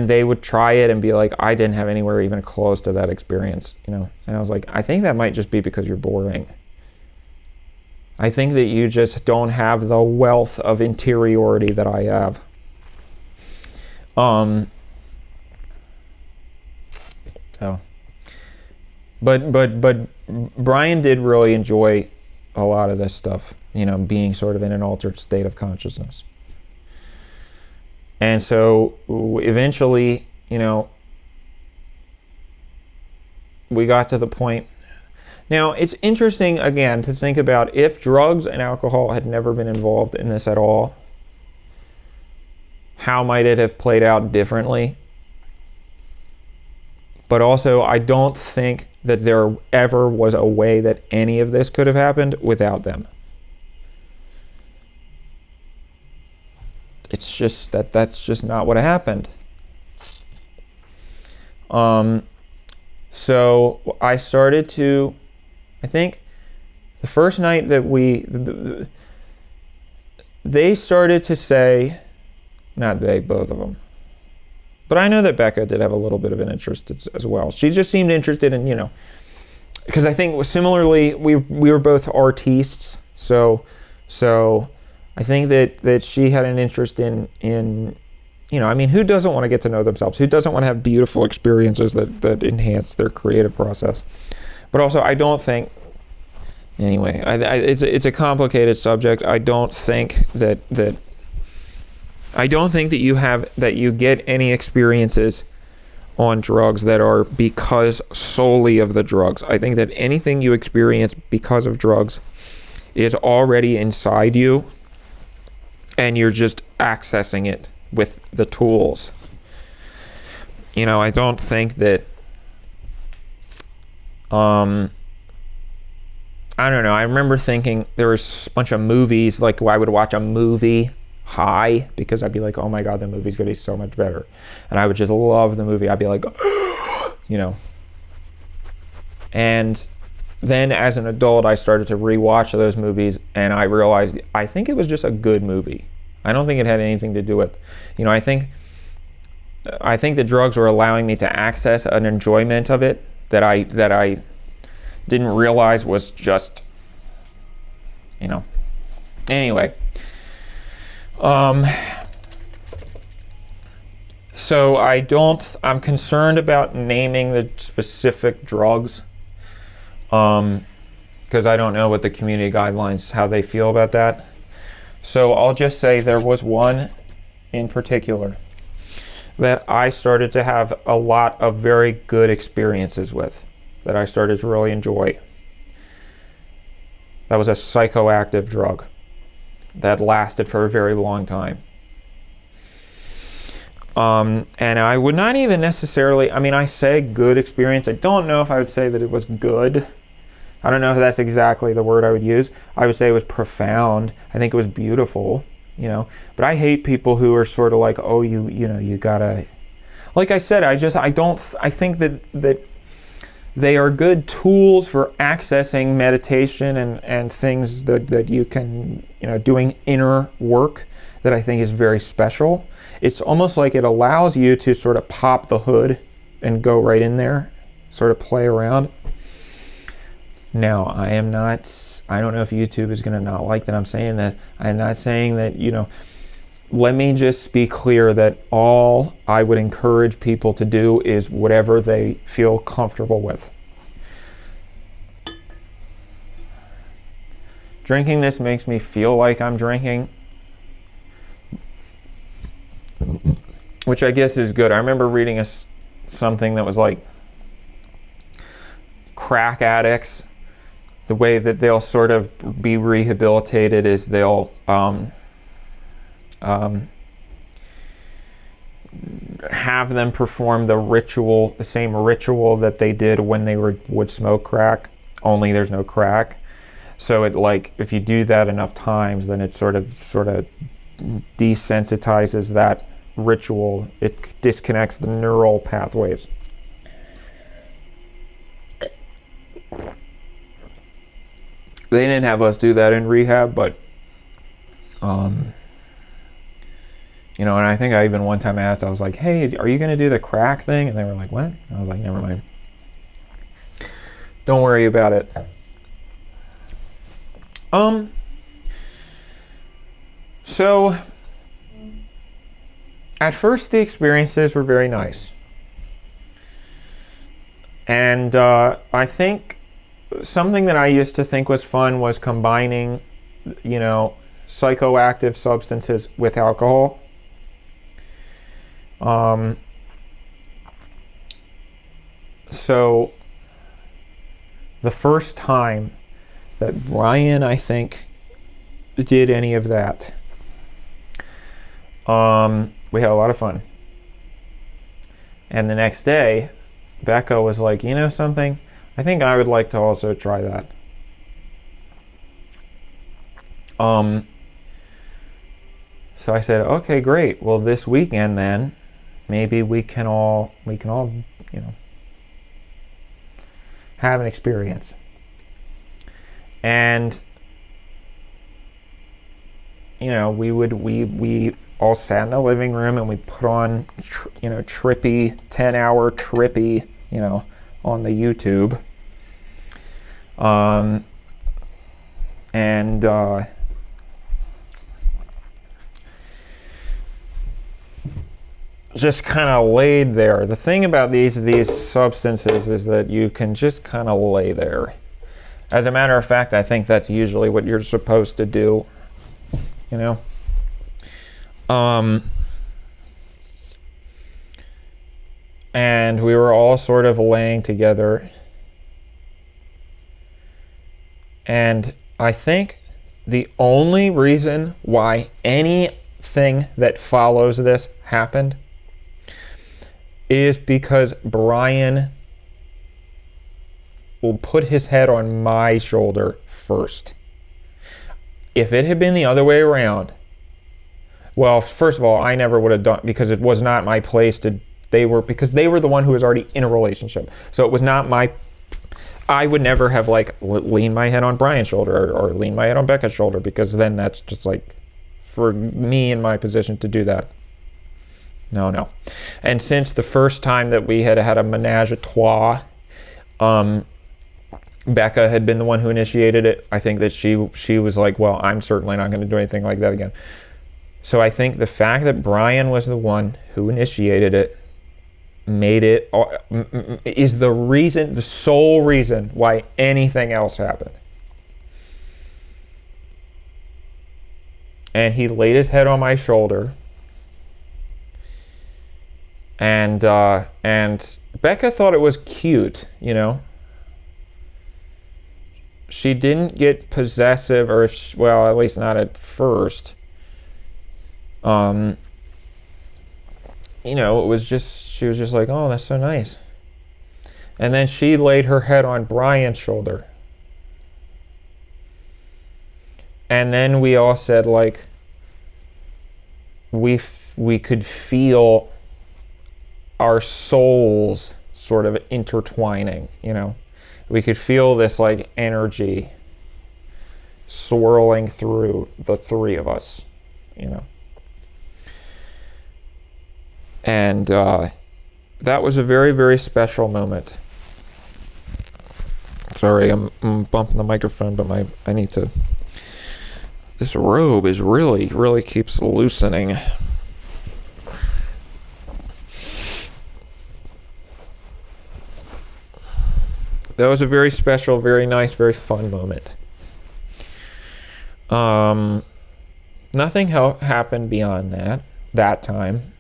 they would try it and be like, I didn't have anywhere even close to that experience, you know? And I was like, I think that might just be because you're boring. I think that you just don't have the wealth of interiority that I have. So, but Brian did really enjoy a lot of this stuff, you know, being sort of in an altered state of consciousness. And so eventually, you know, we got to the point. Now, it's interesting, again, to think about if drugs and alcohol had never been involved in this at all, how might it have played out differently? But also, I don't think that there ever was a way that any of this could have happened without them. It's just that's just not what happened. So I started to, I think the first night that they started to say, not they, both of them. But I know that Becca did have a little bit of an interest as well. She just seemed interested in, you know, because I think similarly, we were both artistes. So I think that she had an interest in, you know, I mean, who doesn't want to get to know themselves? Who doesn't want to have beautiful experiences that enhance their creative process? But also, I don't think, anyway, it's a complicated subject. I don't think that you get any experiences on drugs that are because solely of the drugs. I think that anything you experience because of drugs is already inside you, and you're just accessing it with the tools. You know, I don't think that, I don't know, I remember thinking there was a bunch of movies, like I would watch a movie high because I'd be like, oh my God, the movie's gonna be so much better. And I would just love the movie. I'd be like, you know. And then as an adult, I started to rewatch those movies, and I realized I think it was just a good movie. I don't think it had anything to do with, you know, I think the drugs were allowing me to access an enjoyment of it that I didn't realize was just, you know. Anyway. So I'm concerned about naming the specific drugs, because I don't know what the community guidelines, how they feel about that. So I'll just say there was one in particular that I started to have a lot of very good experiences with, that I started to really enjoy. That was a psychoactive drug that lasted for a very long time. And I would not even necessarily, I mean, I say good experience. I don't know if I would say that it was good. I don't know if that's exactly the word I would use. I would say it was profound. I think it was beautiful, you know. But I hate people who are sort of like, oh, you know, you gotta, like I said, I think that they are good tools for accessing meditation and things that you can, you know, doing inner work that I think is very special. It's almost like it allows you to sort of pop the hood and go right in there, sort of play around. Now, I don't know if YouTube is going to not like that I'm saying that. I'm not saying that, you know, let me just be clear that all I would encourage people to do is whatever they feel comfortable with. Drinking this makes me feel like I'm drinking, which I guess is good. I remember reading something that was like crack addicts, the way that they'll sort of be rehabilitated is they'll have them perform the same ritual that they did when they would smoke crack, only there's no crack. So it, like, if you do that enough times, then it sort of desensitizes that ritual. It disconnects the neural pathways. They didn't have us do that in rehab, but you know, and I think I even one time asked, I was like, hey, are you going to do the crack thing? And they were like, what? I was like, never mind. Don't worry about it. So at first the experiences were very nice. And I think something that I used to think was fun was combining, you know, psychoactive substances with alcohol. So the first time that Brian, I think, did any of that, we had a lot of fun. And the next day, Becca was like, you know something? I think I would like to also try that. So I said, okay, great. Well, this weekend then, maybe we can all, you know, have an experience. And, you know, we all sat in the living room and we put on, you know, 10-hour trippy, you know, on the YouTube. Just kind of laid there. The thing about these substances is that you can just kind of lay there. As a matter of fact, I think that's usually what you're supposed to do, you know. And we were all sort of laying together. And I think the only reason why anything that follows this happened is because Brian will put his head on my shoulder first. If it had been the other way around, well, first of all, I never would have done, because it was not my place to, because they were the one who was already in a relationship. So it was not I would never have like leaned my head on Brian's shoulder or leaned my head on Becca's shoulder, because then that's just like, for me in my position to do that. No. And since the first time that we had a menage a trois, Becca had been the one who initiated it. I think that she was like, well, I'm certainly not going to do anything like that again. So I think the fact that Brian was the one who initiated it is the sole reason why anything else happened. And he laid his head on my shoulder. And Becca thought it was cute, you know. She didn't get possessive, well, at least not at first. you know, it was just, she was just like, oh, that's so nice. And then she laid her head on Brian's shoulder. And then we all said, like, we could feel our souls sort of intertwining, you know. We could feel this, like, energy swirling through the three of us, you know. And that was a very, very special moment. Sorry, I'm bumping the microphone, but I need to... This robe is really keeps loosening. That was a very special, very nice, very fun moment. Nothing happened beyond that time.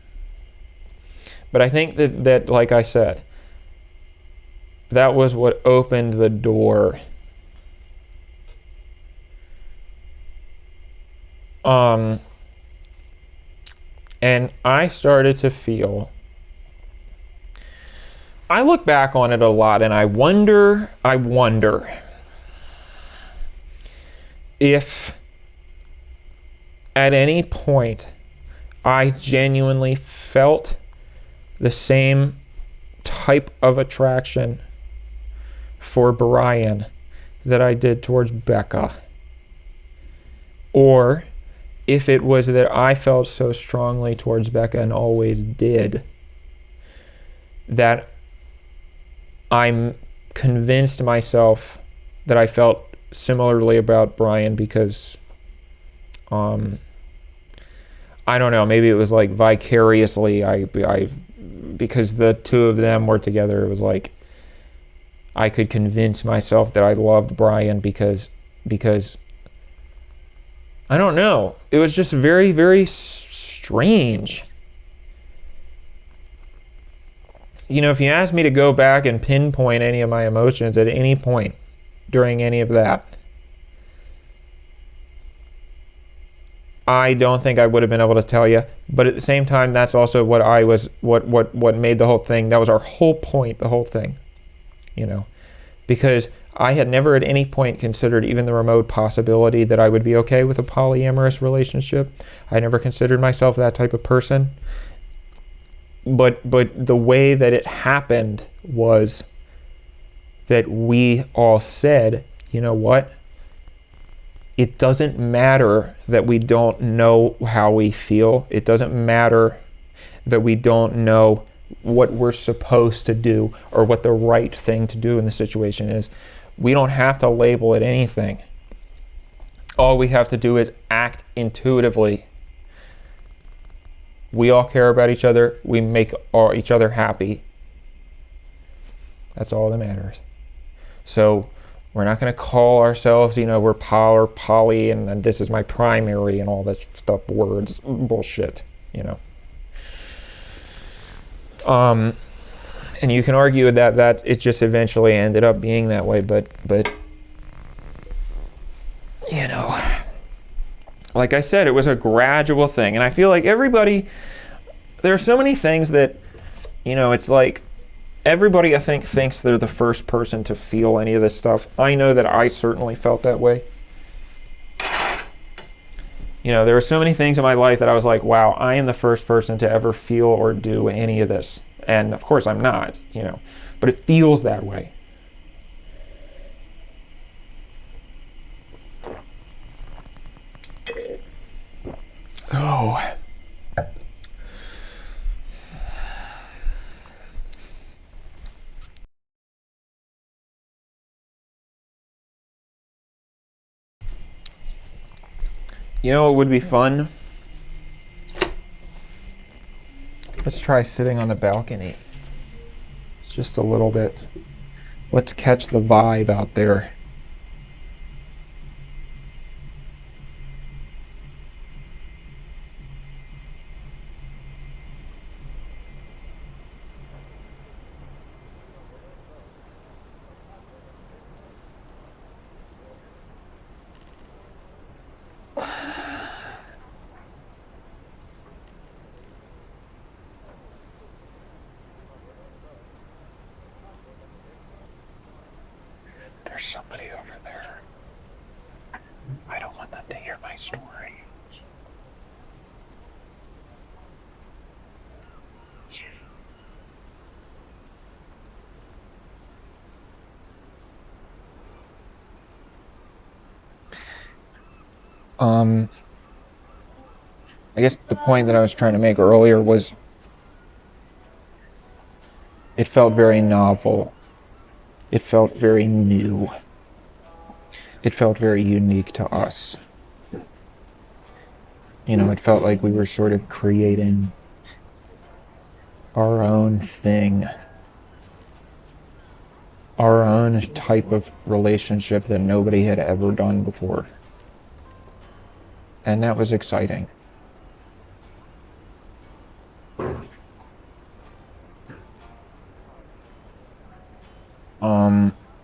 But I think that, like I said, that was what opened the door. And I started to feel, I look back on it a lot and I wonder if at any point I genuinely felt the same type of attraction for Brian that I did towards Becca. Or if it was that I felt so strongly towards Becca and always did, that I'm convinced myself that I felt similarly about Brian because, I don't know, maybe it was like vicariously, because the two of them were together, it was like I could convince myself that I loved Brian because I don't know. It was just very, very strange. You know, if you asked me to go back and pinpoint any of my emotions at any point during any of that, I don't think I would have been able to tell you. But at the same time, that's also what made the whole thing. That was our whole point, the whole thing. You know, because I had never at any point considered even the remote possibility that I would be okay with a polyamorous relationship. I never considered myself that type of person. But the way that it happened was that we all said, you know what? It doesn't matter that we don't know how we feel. It doesn't matter that we don't know what we're supposed to do or what the right thing to do in the situation is. We don't have to label it anything. All we have to do is act intuitively. We all care about each other. We make each other happy. That's all that matters. So we're not going to call ourselves, you know, we're poly, and this is my primary and all this stuff, words, bullshit, you know. And you can argue that it just eventually ended up being that way, but you know, like I said, it was a gradual thing, and I feel like everybody, there are so many things that, you know, it's like everybody I think thinks they're the first person to feel any of this stuff. I know that I certainly felt that way. You know, there were so many things in my life that I was like, wow, I am the first person to ever feel or do any of this. And of course I'm not, you know, but it feels that way. Oh. You know what would be fun? Let's try sitting on the balcony. Just a little bit. Let's catch the vibe out there. There's somebody over there. I don't want them to hear my story. I guess the point that I was trying to make earlier was it felt very novel. It felt very new. It felt very unique to us. You know, it felt like we were sort of creating our own thing, our own type of relationship that nobody had ever done before. And that was exciting.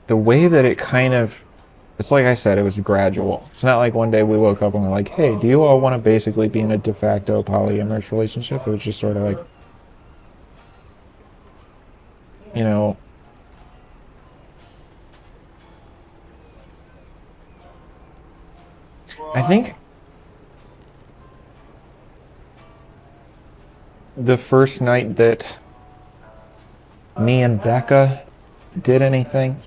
The way that it kind of, it's like I said, it was gradual. It's not like one day we woke up and we're like, hey, do you all want to basically be in a de facto polyamorous relationship? It was just sort of like, you know, I think the first night that me and Becca did anything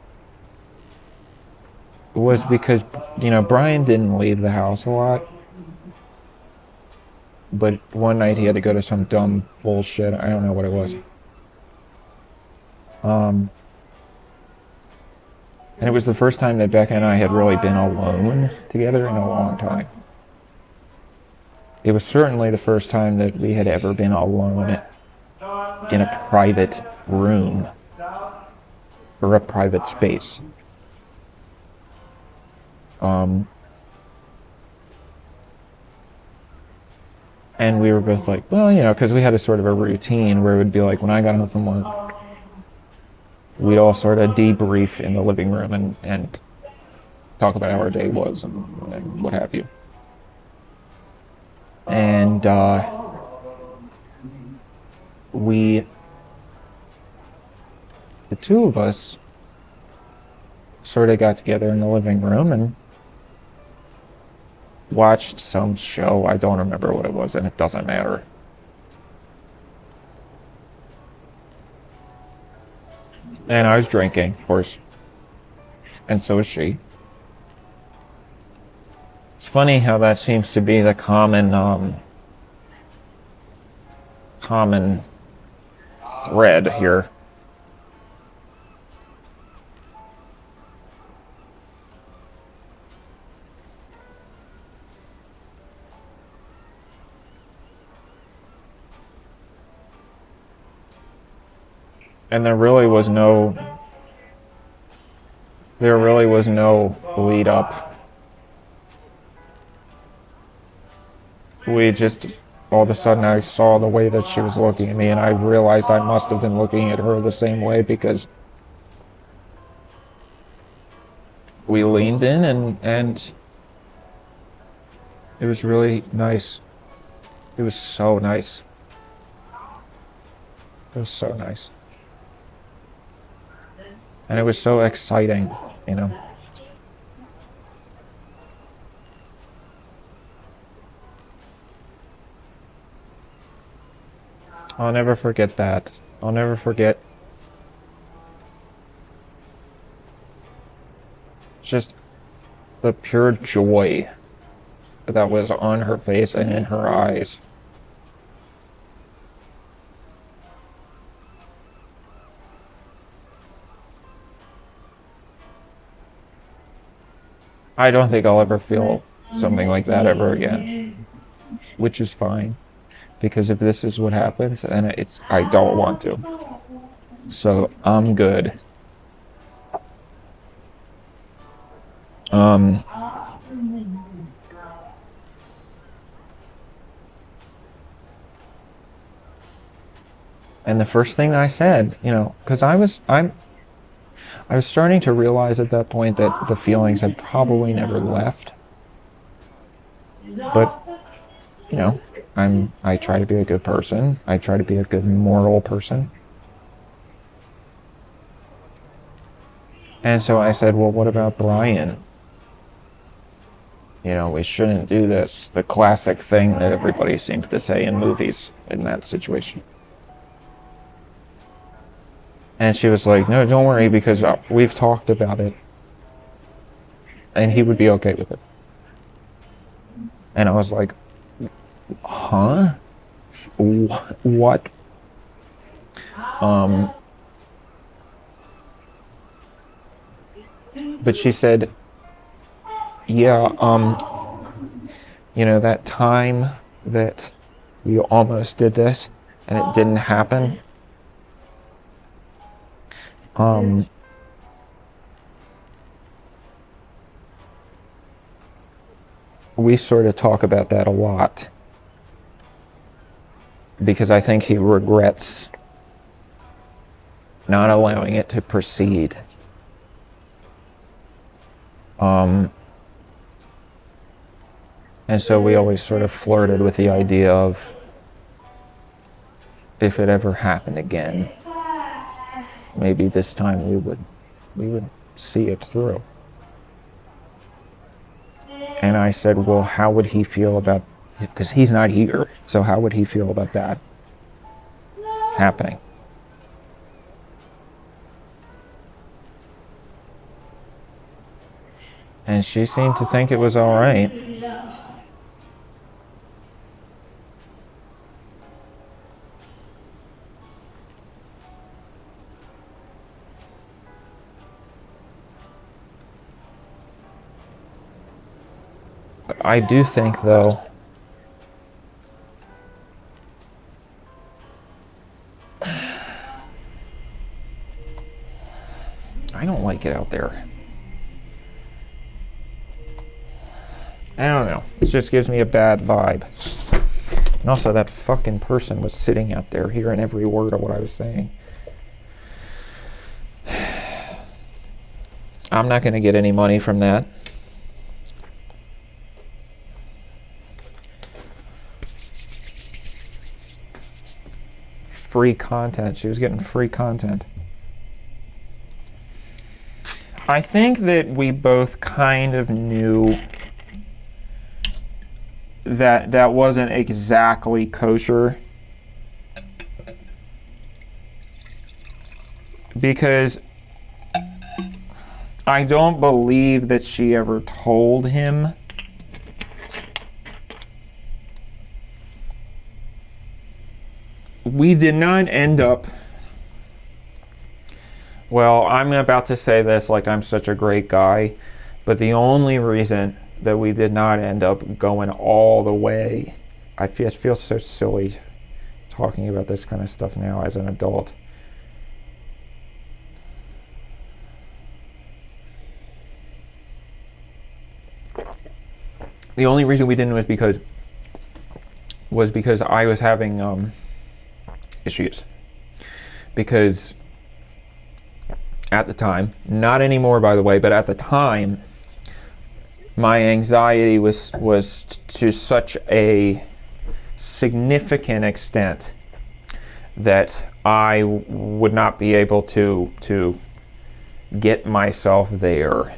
was because, you know, Brian didn't leave the house a lot. But one night he had to go to some dumb bullshit. I don't know what it was. And it was the first time that Becca and I had really been alone together in a long time. It was certainly the first time that we had ever been alone in a private room or a private space. And we were both like, well, you know, because we had a sort of a routine where it would be like when I got home from work, we'd all sort of debrief in the living room and talk about how our day was and what have you. And the two of us sort of got together in the living room and watched some show. I don't remember what it was, and it doesn't matter. And I was drinking, of course, and so was she. It's funny how that seems to be the common thread here. And there really was no lead up. We just, all of a sudden I saw the way that she was looking at me, and I realized I must have been looking at her the same way, because we leaned in and it was really nice. It was so nice. It was so nice. And it was so exciting, you know. I'll never forget that. I'll never forget just the pure joy that was on her face and in her eyes. I don't think I'll ever feel something like that ever again, which is fine, because if this is what happens, then I don't want to. So I'm good. And the first thing I said, you know, because I was starting to realize at that point that the feelings had probably never left. But, you know, I try to be a good person. I try to be a good moral person. And so I said, well, what about Brian? You know, we shouldn't do this. The classic thing that everybody seems to say in movies in that situation. And she was like, no, don't worry, because we've talked about it. And he would be okay with it. And I was like, huh? What? But she said, yeah, you know, that time that you almost did this and it didn't happen. We sort of talk about that a lot because I think he regrets not allowing it to proceed. And so we always sort of flirted with the idea of if it ever happened again, maybe this time we would see it through. And I said, well, how would he feel about, because he's not here, so how would he feel about that happening? And she seemed to think it was all right. But I do think, though, I don't like it out there. I don't know. It just gives me a bad vibe. And also, that fucking person was sitting out there hearing every word of what I was saying. I'm not going to get any money from that. Free content. She was getting free content. I think that we both kind of knew that that wasn't exactly kosher, because I don't believe that she ever told him. We did not end up, well, I'm about to say this like I'm such a great guy, but the only reason that we did not end up going all the way, I feel so silly talking about this kind of stuff now as an adult. The only reason we didn't was because I was having issues. Because at the time, not anymore by the way, but at the time, my anxiety was to such a significant extent that I would not be able to get myself there,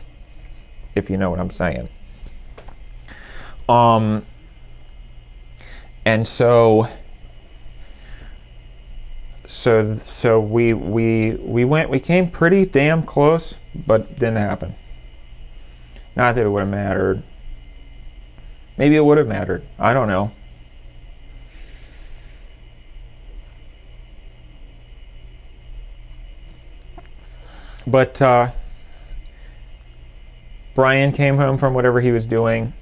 if you know what I'm saying. And so we came pretty damn close, but didn't happen. Not that it would have mattered. Maybe it would have mattered. I don't know. But Brian came home from whatever he was doing,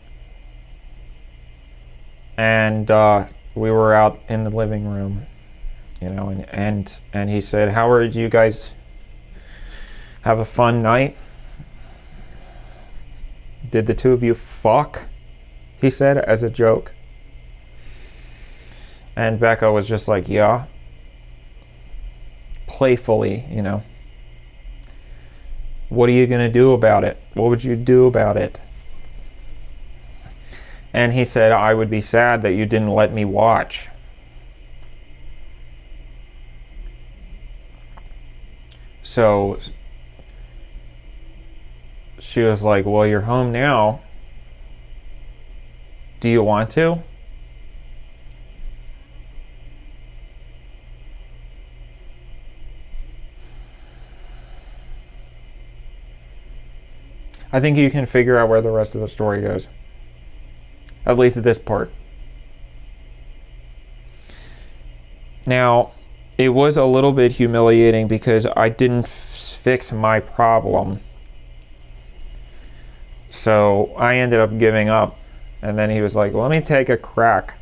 and we were out in the living room, you know, and he said, "Howard, you guys have a fun night? Did the two of you fuck?" he said as a joke. And Becca was just like, "Yeah." Playfully, you know. "What are you going to do about it? What would you do about it?" And he said, "I would be sad that you didn't let me watch." So she was like, well, you're home now. Do you want to? I think you can figure out where the rest of the story goes. At least at this part. Now, it was a little bit humiliating because I didn't fix my problem. So I ended up giving up. And then he was like, well, let me take a crack.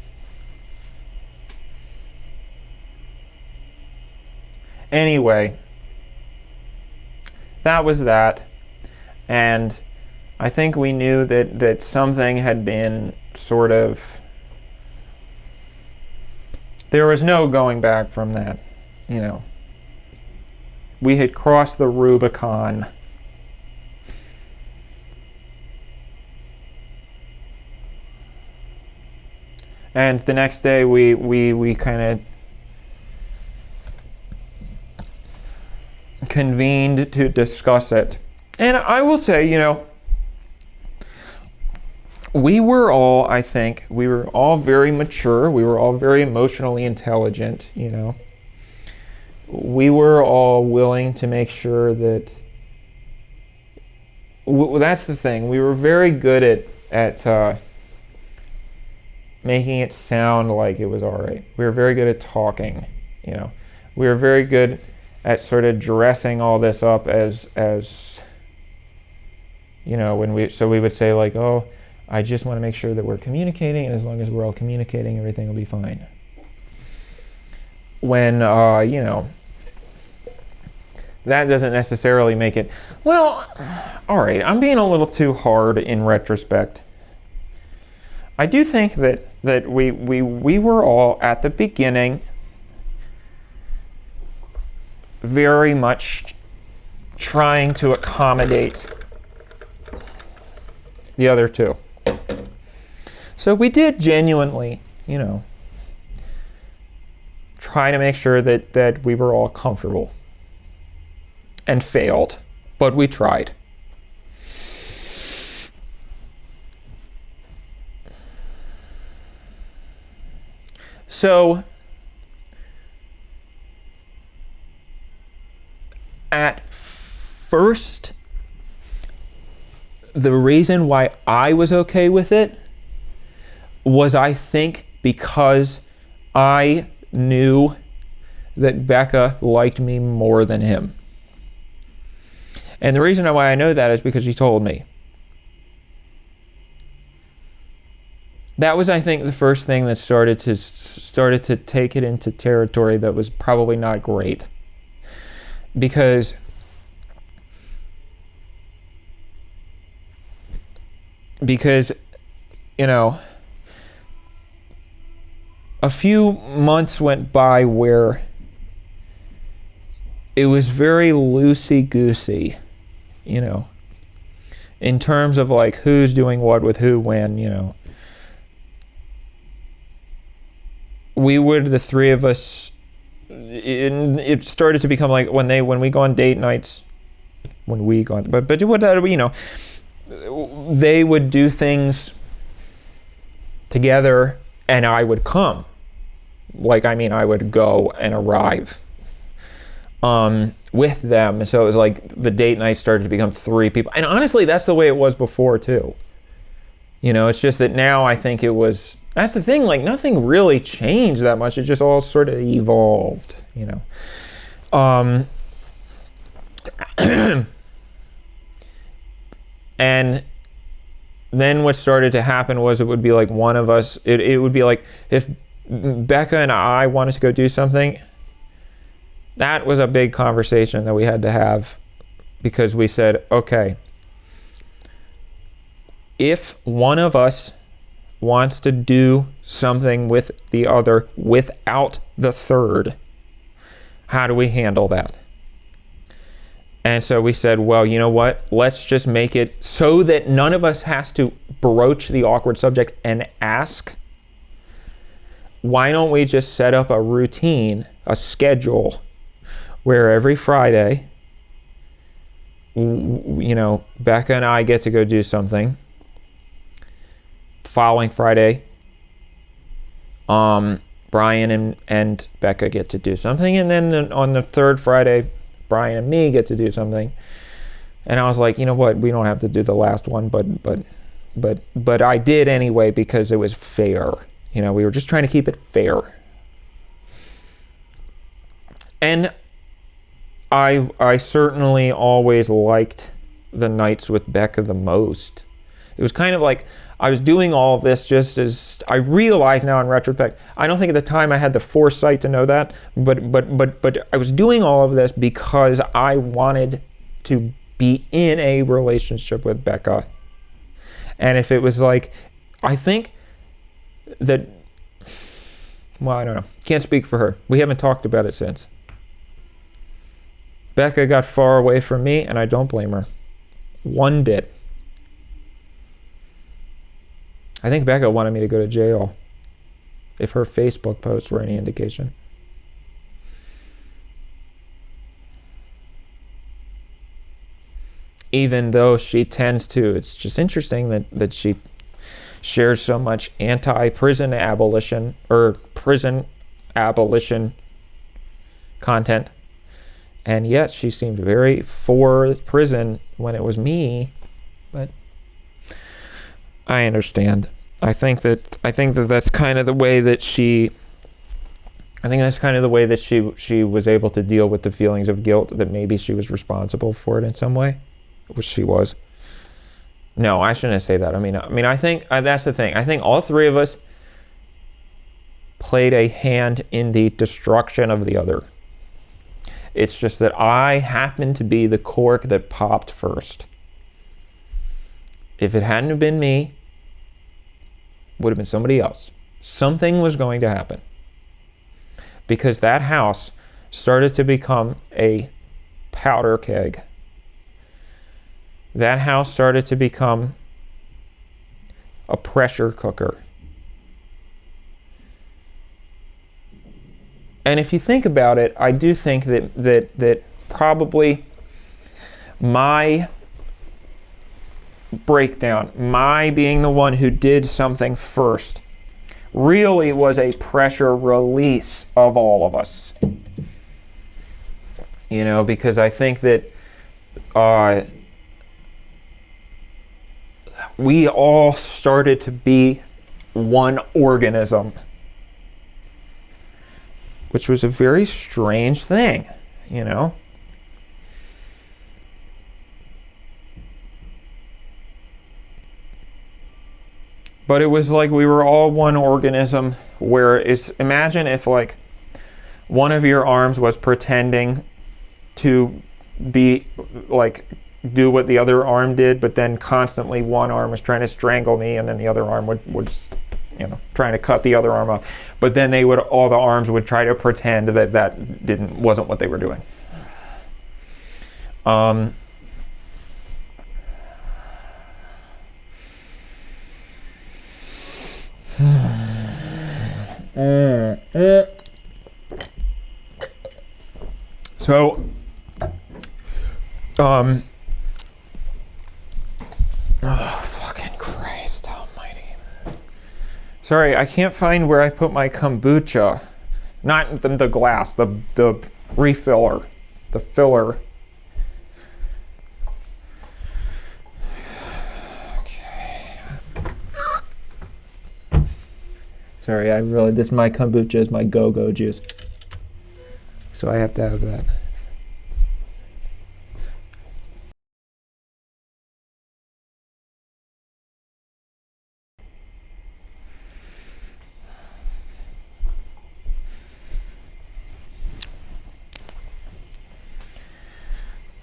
Anyway, that was that. And I think we knew that something had been sort of, there was no going back from that, you know. We had crossed the Rubicon. And the next day we kind of convened to discuss it. And I will say, you know, we were all very mature. We were all very emotionally intelligent, you know. We were all willing to make sure that, that's the thing. We were very good at making it sound like it was all right. We were very good at talking, you know. We were very good at sort of dressing all this up as you know, we would say like, oh, I just want to make sure that we're communicating, and as long as we're all communicating, everything will be fine. When, you know, that doesn't necessarily make it, well, all right, I'm being a little too hard in retrospect. I do think that we were all, at the beginning, very much trying to accommodate the other two. So we did genuinely, you know, try to make sure that we were all comfortable. And failed, but we tried. So, at first, the reason why I was okay with it was, I think, because I knew that Becca liked me more than him. And the reason why I know that is because she told me. That was, I think, the first thing that started to take it into territory that was probably not great. Because you know, a few months went by where it was very loosey-goosey, you know, in terms of like who's doing what with who when, you know. The three of us, it started to become like when we go on date nights, but what, you know, they would do things together and I would come. Like, I mean, I would go and arrive with them. So it was like the date night started to become three people. And honestly, that's the way it was before too. You know, it's just that now I think it was, that's the thing, like nothing really changed that much. It just all sort of evolved, you know. And then what started to happen was it would be like one of us, it would be like if Becca and I wanted to go do something, that was a big conversation that we had to have, because we said, okay, if one of us wants to do something with the other without the third, how do we handle that? And so we said, well, you know what? Let's just make it so that none of us has to broach the awkward subject and ask. Why don't we just set up a routine, a schedule, where every Friday you know, Becca and I get to go do something. Following Friday, Brian and Becca get to do something, and then on the third Friday, Brian and me get to do something. And I was like, you know what, we don't have to do the last one, but I did anyway because it was fair. You know, we were just trying to keep it fair. And I certainly always liked the nights with Becca the most. It was kind of like I was doing all of this just as I realize now in retrospect. I don't think at the time I had the foresight to know that, but I was doing all of this because I wanted to be in a relationship with Becca. And if it was like, I think that, well, I don't know. Can't speak for her. We haven't talked about it since. Becca got far away from me, and I don't blame her one bit. I think Becca wanted me to go to jail, if her Facebook posts were any indication. Even though she tends to, it's just interesting that she shares so much anti-prison abolition or prison abolition content. And yet she seemed very for prison when it was me, but I understand. I think that that's kind of the way that she was able to deal with the feelings of guilt, that maybe she was responsible for it in some way, which she was. No, I shouldn't say that. I mean, I think that's the thing. I think all three of us played a hand in the destruction of the other. It's just that I happened to be the cork that popped first. If it hadn't been me, it would have been somebody else. Something was going to happen. Because that house started to become a powder keg. That house started to become a pressure cooker. And if you think about it, I do think that probably my breakdown, my being the one who did something first, really was a pressure release of all of us. You know, because I think that we all started to be one organism, which was a very strange thing, you know. But it was like we were all one organism, where imagine if like one of your arms was pretending to be like do what the other arm did, but then constantly one arm was trying to strangle me, and then the other arm would you know, trying to cut the other arm off. But then all the arms would try to pretend that wasn't what they were doing. So, oh, fucking Christ almighty. Sorry, I can't find where I put my kombucha. Not the glass, the refiller, the filler. Okay. Sorry, my kombucha is my go-go juice. So I have to have that.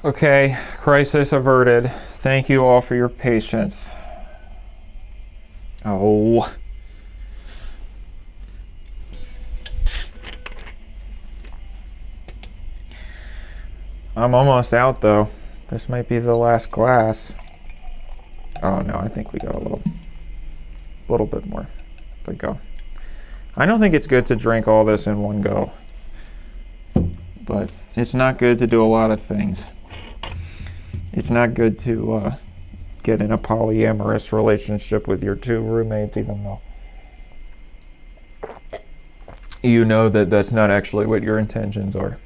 Okay, crisis averted. Thank you all for your patience. Oh. I'm almost out though. This might be the last glass. Oh no, I think we got a little bit more to go. I don't think it's good to drink all this in one go, but it's not good to do a lot of things. it's not good to get in a polyamorous relationship with your two roommates, even though you know that that's not actually what your intentions are.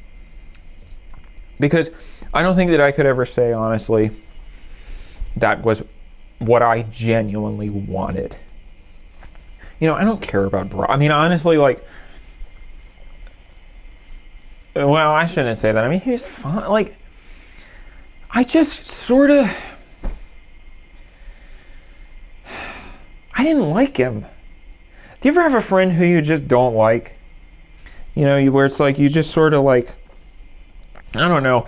Because I don't think that I could ever say, honestly, that was what I genuinely wanted. You know, I don't care about I mean, honestly, like, well, I shouldn't say that. I mean, he's fine. Like, I just sort of, I didn't like him. Do you ever have a friend who you just don't like? You know, where it's like you just sort of like, I don't know,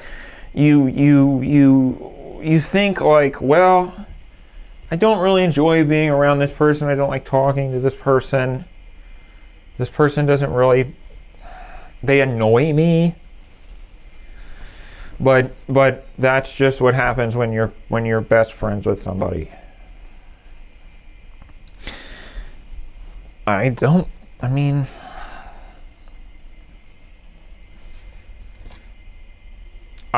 you think like, well, I don't really enjoy being around this person. I don't like talking to this person. This person doesn't really, they annoy me. But that's just what happens when you're best friends with somebody. I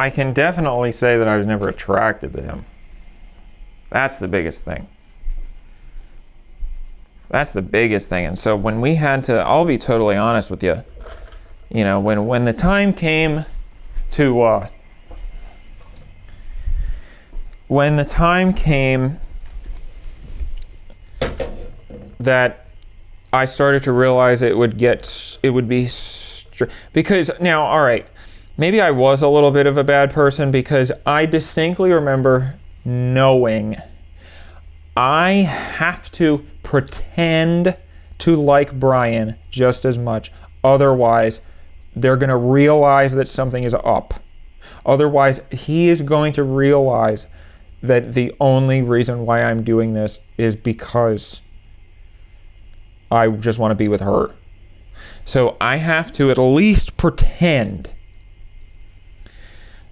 can definitely say that I was never attracted to him. That's the biggest thing. That's the biggest thing. And so when we had to, I'll be totally honest with you, you know, when the time came to, that I started to realize it would be, because now, all right, maybe I was a little bit of a bad person because I distinctly remember knowing I have to pretend to like Brian just as much. Otherwise, they're going to realize that something is up. Otherwise, he is going to realize that the only reason why I'm doing this is because I just want to be with her. So I have to at least pretend.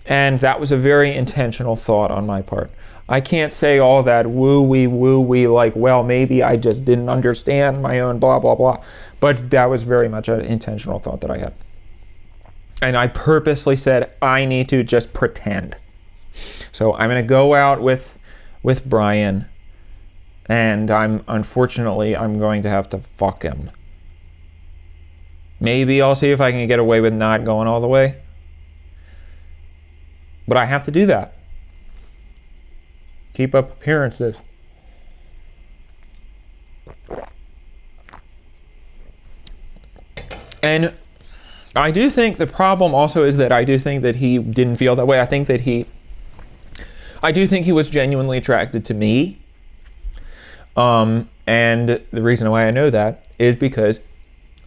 And that was a very intentional thought on my part. I can't say all that woo-wee, like, well, maybe I just didn't understand my own blah, blah, blah. But that was very much an intentional thought that I had. And I purposely said, I need to just pretend. So I'm going to go out with Brian, and unfortunately, I'm going to have to fuck him. Maybe I'll see if I can get away with not going all the way. But I have to do that. Keep up appearances. And I do think the problem also is that I do think that he didn't feel that way. I do think he was genuinely attracted to me. And the reason why I know that is because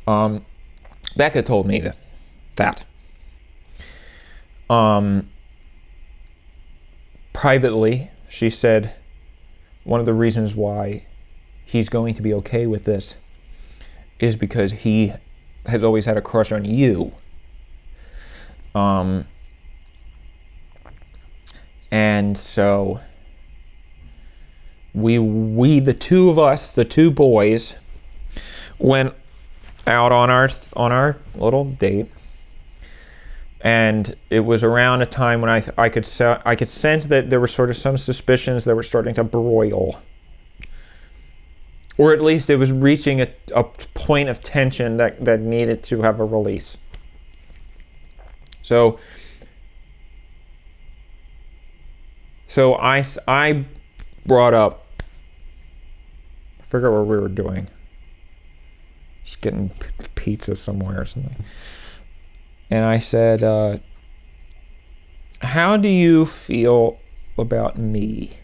Becca told me that. Privately, she said one of the reasons why he's going to be okay with this is because he has always had a crush on you. And so we the two of us, the two boys, went out on our little date. And it was around a time when I could sense that there were sort of some suspicions that were starting to broil. Or at least it was reaching a point of tension that needed to have a release. So I brought up, I forget what we were doing. Just getting pizza somewhere or something. And I said, how do you feel about me?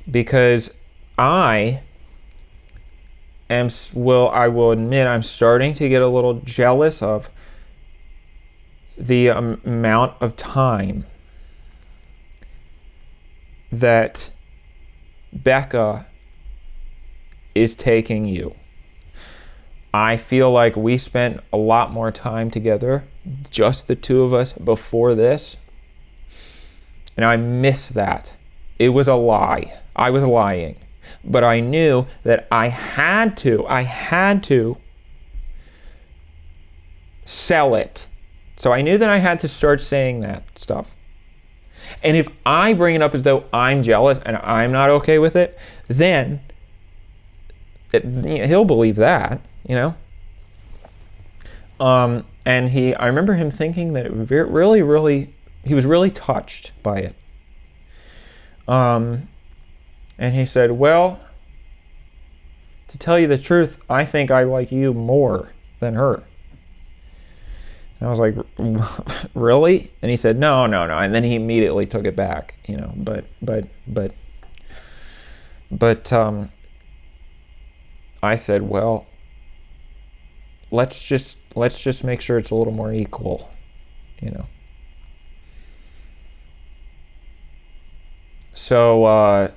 Because I will admit, I'm starting to get a little jealous of the amount of time that Becca is taking you. I feel like we spent a lot more time together, just the two of us, before this. And I miss that. It was a lie. I was lying. But I knew that I had to sell it So I knew that I had to start saying that stuff. And if I bring it up as though I'm jealous and I'm not okay with it, then he'll believe that, you know. And I remember him thinking that it really, he was really touched by it. And he said, well, to tell you the truth, I think I like you more than her. And I was like, really? And he said, no. And then he immediately took it back, you know, but I said, well, let's just make sure it's a little more equal, you know. So,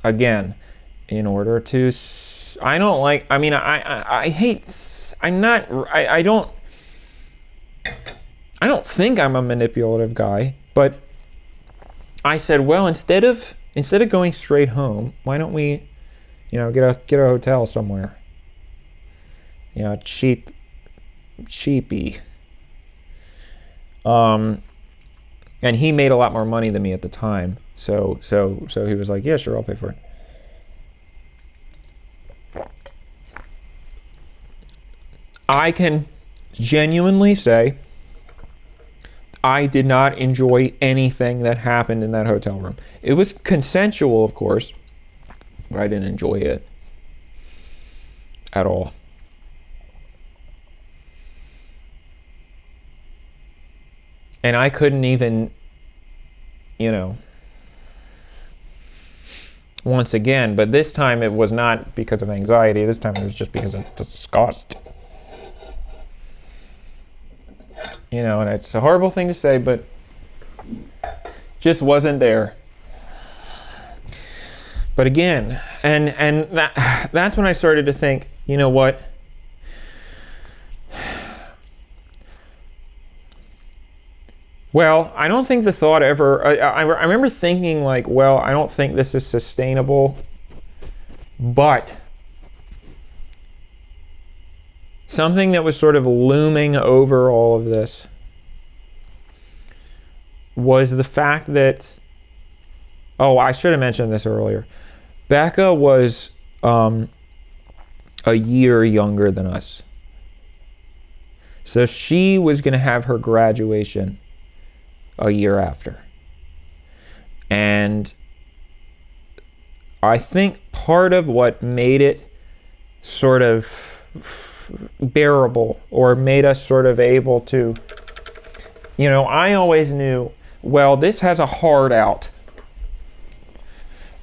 again, in order to, I don't think I'm a manipulative guy, but I said, well, instead of going straight home, why don't we, you know, get a hotel somewhere, you know, cheapy. And he made a lot more money than me at the time, so he was like, yeah, sure, I'll pay for it. I can genuinely say I did not enjoy anything that happened in that hotel room. It was consensual, of course, but I didn't enjoy it at all. And I couldn't even, you know, once again, but this time it was not because of anxiety. This time it was just because of disgust. You know, and it's a horrible thing to say, but just wasn't there. But again, and that's when I started to think, you know what? Well, I don't think the thought ever, I remember thinking like, well, I don't think this is sustainable, but something that was sort of looming over all of this was the fact that, I should have mentioned this earlier. Becca was a year younger than us. So she was going to have her graduation a year after. And I think part of what made it sort of bearable, or made us sort of able to, you know, I always knew, well, this has a hard out.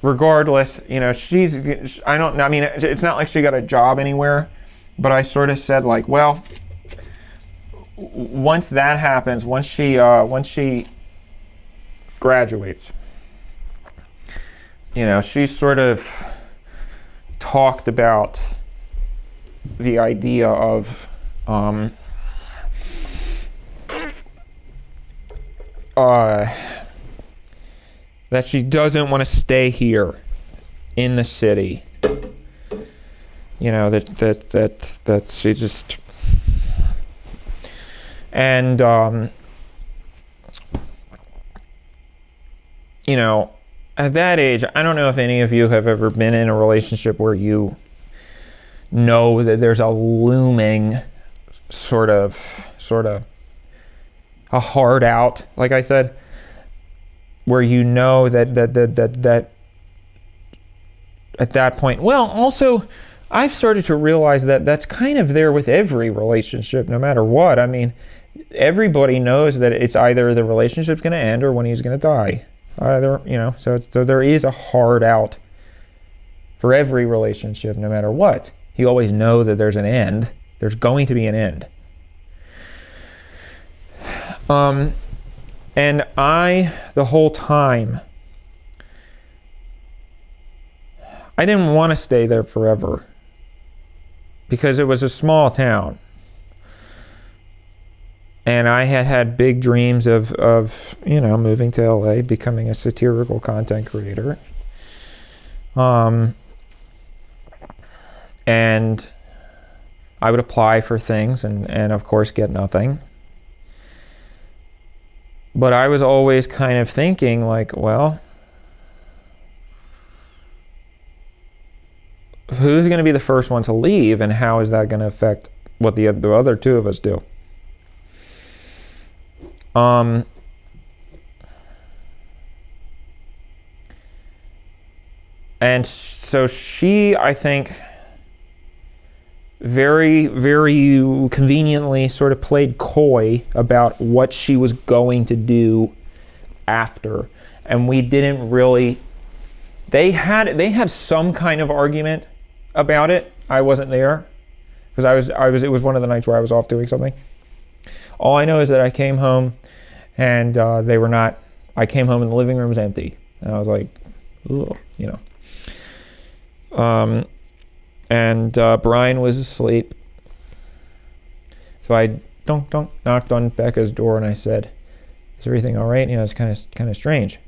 Regardless, you know, it's not like she got a job anywhere, but I sort of said like, well, once that happens, once she graduates, you know, she sort of talked about the idea of that she doesn't want to stay here in the city. You know, that she just, and you know, at that age, I don't know if any of you have ever been in a relationship where you know that there's a looming sort of a hard out, like I said, where you know that at that point. Well, also, I've started to realize that that's kind of there with every relationship, no matter what. I mean, everybody knows that it's either the relationship's going to end or when he's going to die. Either, you know, so there is a hard out for every relationship, no matter what. You always know that there's an end. There's going to be an end. And the whole time, I didn't want to stay there forever because it was a small town. And I had big dreams of you know, moving to LA, becoming a satirical content creator. And I would apply for things and of course get nothing. But I was always kind of thinking like, well, who's going to be the first one to leave, and how is that going to affect what the other two of us do? And so she, I think, very, very conveniently sort of played coy about what she was going to do after. And we didn't really, they had some kind of argument about it. I wasn't there because it was one of the nights where I was off doing something. All I know is that I came home and they were not, I came home and the living room was empty. And I was like, ugh, you know. And Brian was asleep. So I knocked on Becca's door and I said, "Is everything all right?" You know, it's kind of strange.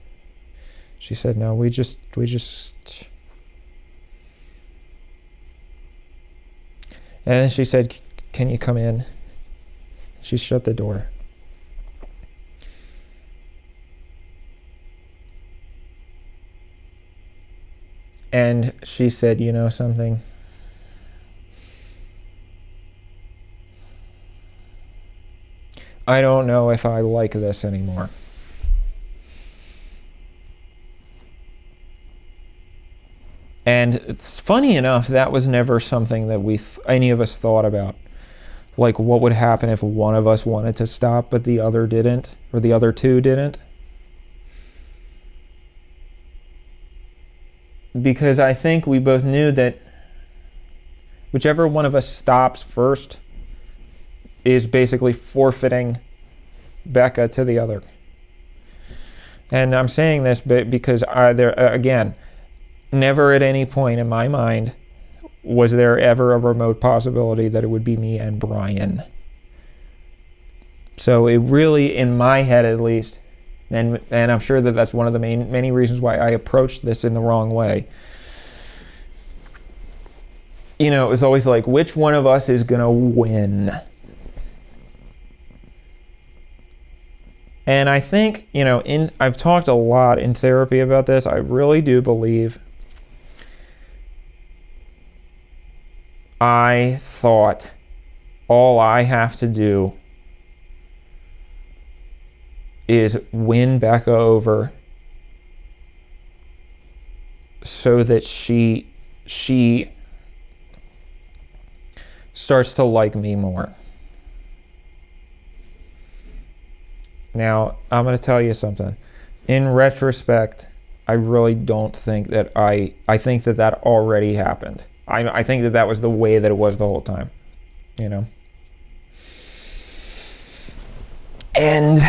She said, "No, we just." And then she said, "Can you come in?" She shut the door. And she said, "You know something? I don't know if I like this anymore." And it's funny enough, that was never something that any of us thought about. Like, what would happen if one of us wanted to stop, but the other didn't, or the other two didn't? Because I think we both knew that whichever one of us stops first is basically forfeiting Becca to the other. And I'm saying this because again, never at any point in my mind was there ever a remote possibility that it would be me and Brian. So it really, in my head at least, and I'm sure that that's one of the many reasons why I approached this in the wrong way. You know, it was always like, which one of us is gonna win? And I think, you know, I've talked a lot in therapy about this. I really do believe I thought all I have to do is win Becca over so that she starts to like me more. Now, I'm going to tell you something. In retrospect, I really don't think that I think that already happened. I think that was the way that it was the whole time, you know. And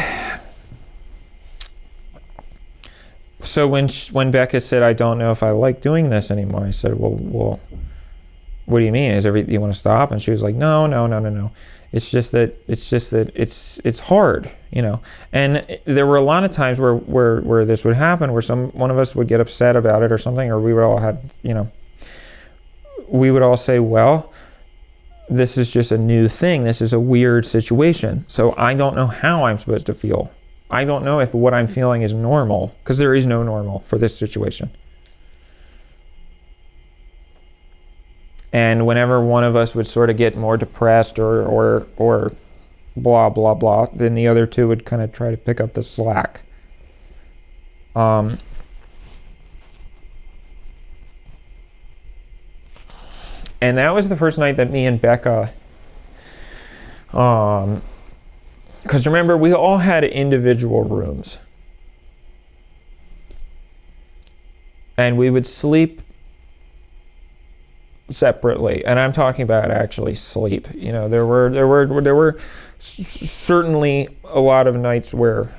so when Becca said, "I don't know if I like doing this anymore," I said, well, what do you mean? You want to stop? And she was like, no. It's just that it's hard, you know. And there were a lot of times where this would happen, where one of us would get upset about it or something, or we would all say, well, this is just a new thing. This is a weird situation. So I don't know how I'm supposed to feel. I don't know if what I'm feeling is normal, because there is no normal for this situation. And whenever one of us would sort of get more depressed or blah, blah, blah, then the other two would kind of try to pick up the slack. And that was the first night that me and Becca, because remember, we all had individual rooms. And we would sleep separately, and I'm talking about actually sleep. You know, there were certainly a lot of nights where,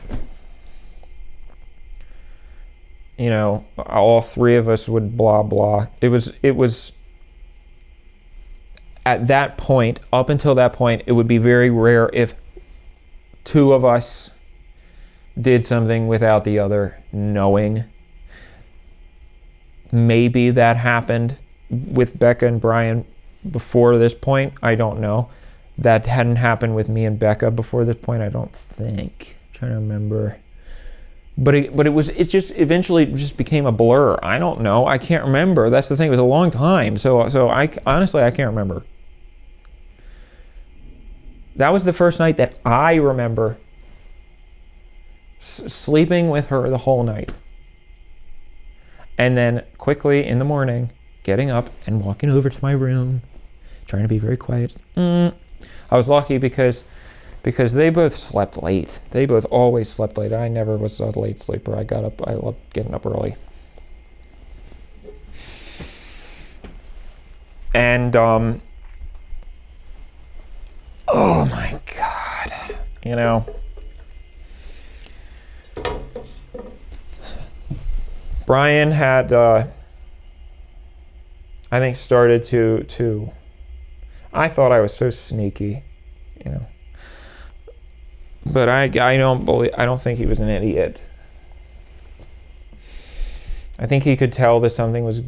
you know, all three of us would blah blah. It was at that point, up until that point, it would be very rare if two of us did something without the other knowing. Maybe that happened with Becca and Brian before this point, I don't know. That hadn't happened with me and Becca before this point, I don't think. I'm trying to remember. But it just eventually just became a blur. I don't know. I can't remember. That's the thing. It was a long time. So I honestly, I can't remember. That was the first night that I remember sleeping with her the whole night. And then quickly in the morning, getting up and walking over to my room, trying to be very quiet. I was lucky because they both slept late. They both always slept late. I never was a late sleeper. I got up. I loved getting up early. And oh my God, you know, Brian had I think started to I thought I was so sneaky, you know. But I don't think he was an idiot. I think he could tell that something was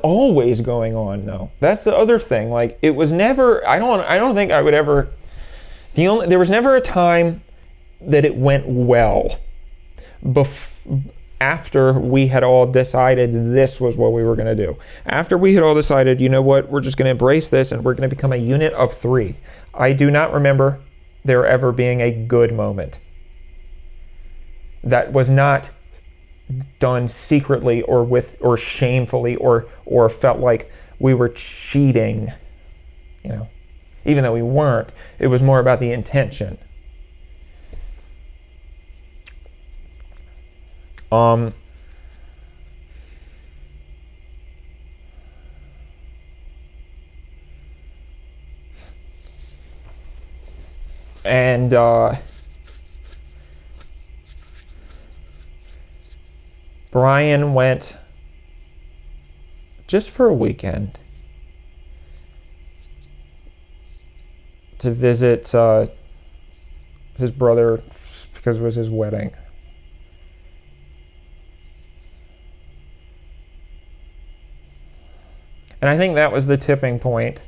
always going on though. That's the other thing. Like it was never, I don't think I would ever, there was never a time that it went well after we had all decided this was what we were going to do. After we had all decided, you know what, we're just going to embrace this and we're going to become a unit of 3. I do not remember there ever being a good moment that was not done secretly or shamefully or felt like we were cheating, you know, even though we weren't. It was more about the intention. And Brian went just for a weekend to visit his brother because it was his wedding. And I think that was the tipping point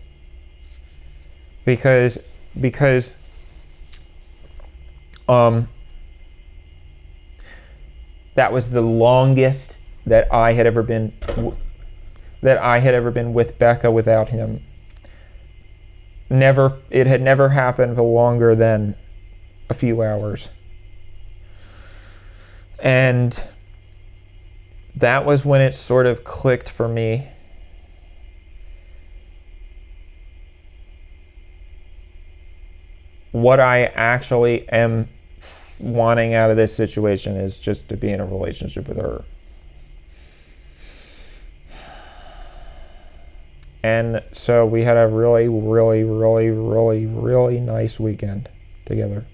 because that was the longest that I had ever been with Becca without him. It had never happened for longer than a few hours. And that was when it sort of clicked for me. What I actually am wanting out of this situation is just to be in a relationship with her. And so we had a really, really, really, really, really nice weekend together.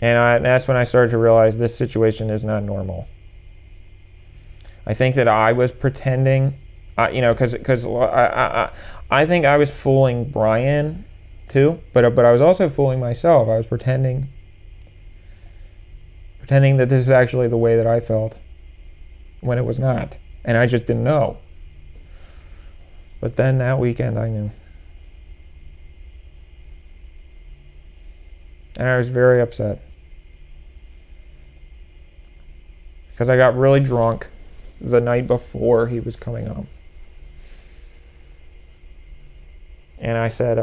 And that's when I started to realize this situation is not normal. I think that I was pretending, because I think I was fooling Brian too, but I was also fooling myself. I was pretending that this is actually the way that I felt when it was not. And I just didn't know. But then that weekend I knew. And I was very upset. Because I got really drunk the night before he was coming home. And I said,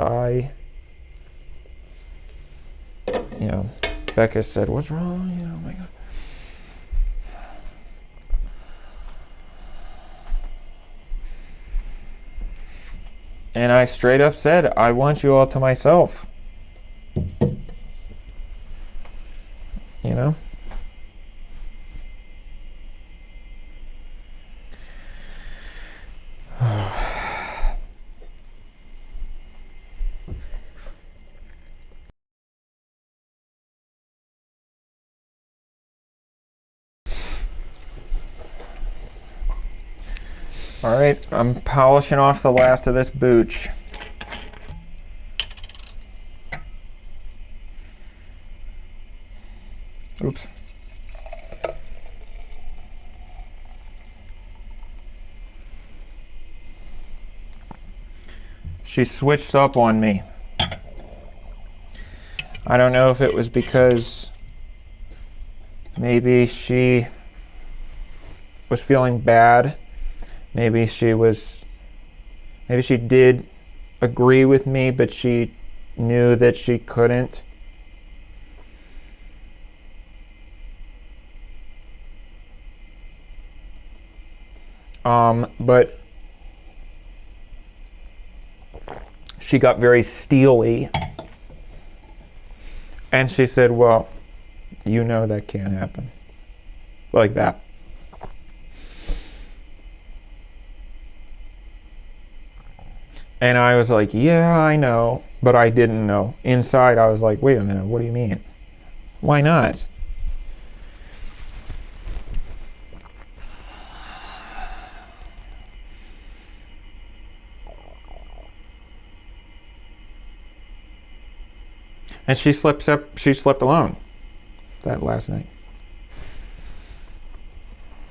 Becca said, "What's wrong?" Oh my God. And I straight up said, "I want you all to myself." You know? All right, I'm polishing off the last of this booch. Oops. she switched up on me. I don't know if it was because maybe she was feeling bad. Maybe she did agree with me, but she knew that she couldn't. But she got very steely. And she said, well, you know that can't happen. Like that. And I was like, yeah, I know. But I didn't know. Inside, I was like, wait a minute, what do you mean? Why not? And she slept alone that last night.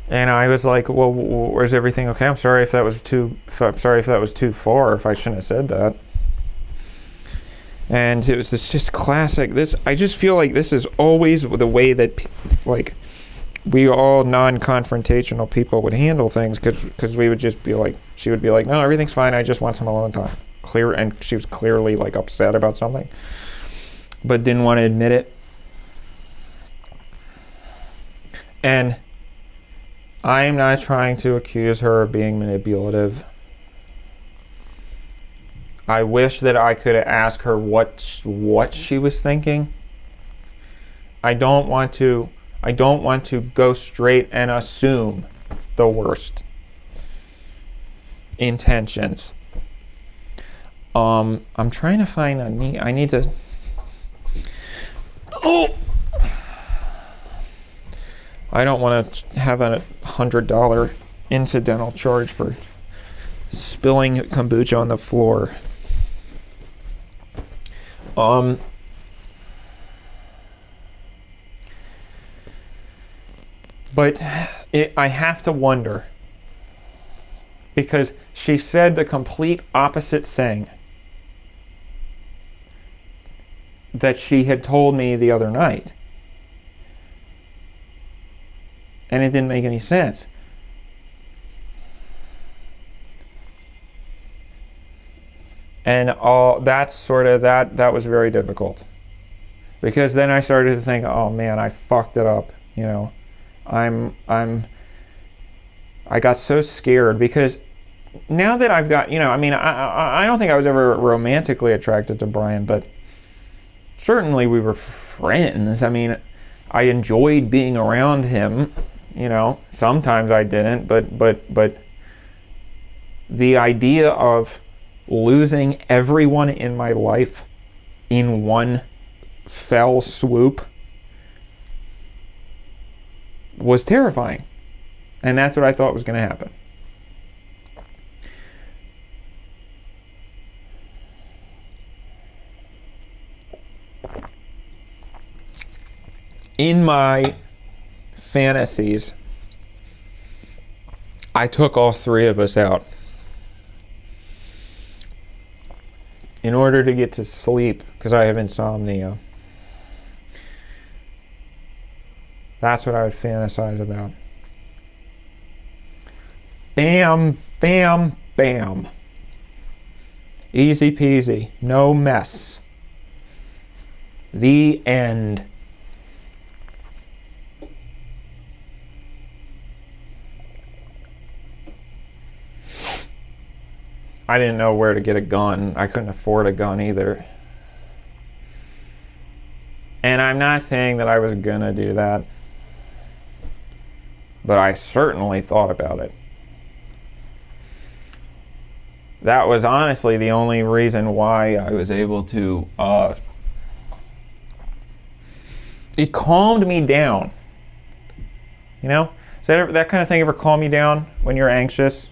And I was like, well, where's everything okay? I'm sorry if that was too far, if I shouldn't have said that. And it was just classic. I just feel like this is always the way that like we all non-confrontational people would handle things, because we would just be like, she would be like, no, everything's fine, I just want some alone time. And she was clearly like upset about something, but didn't want to admit it. And I am not trying to accuse her of being manipulative. I wish that I could have asked her what she was thinking. I don't want to go straight and assume the worst intentions. I'm trying to find I need to. Oh, I don't want to have a $100 incidental charge for spilling kombucha on the floor. But I have to wonder, because she said the complete opposite thing that she had told me the other night. And it didn't make any sense. And all that's sort of that was very difficult. Because then I started to think, oh man, I fucked it up, you know. I got so scared, because now that I've got, you know, I mean, I don't think I was ever romantically attracted to Brian, but certainly we were friends. I mean, I enjoyed being around him, you know. Sometimes I didn't, but the idea of losing everyone in my life in one fell swoop was terrifying. And that's what I thought was going to happen. In my fantasies, I took all three of us out in order to get to sleep, because I have insomnia. That's what I would fantasize about. Bam, bam, bam. Easy peasy, no mess. The end. I didn't know where to get a gun. I couldn't afford a gun either. And I'm not saying that I was gonna do that, but I certainly thought about it. That was honestly the only reason why I was able to, it calmed me down. You know? Does that kind of thing ever calm you down when you're anxious?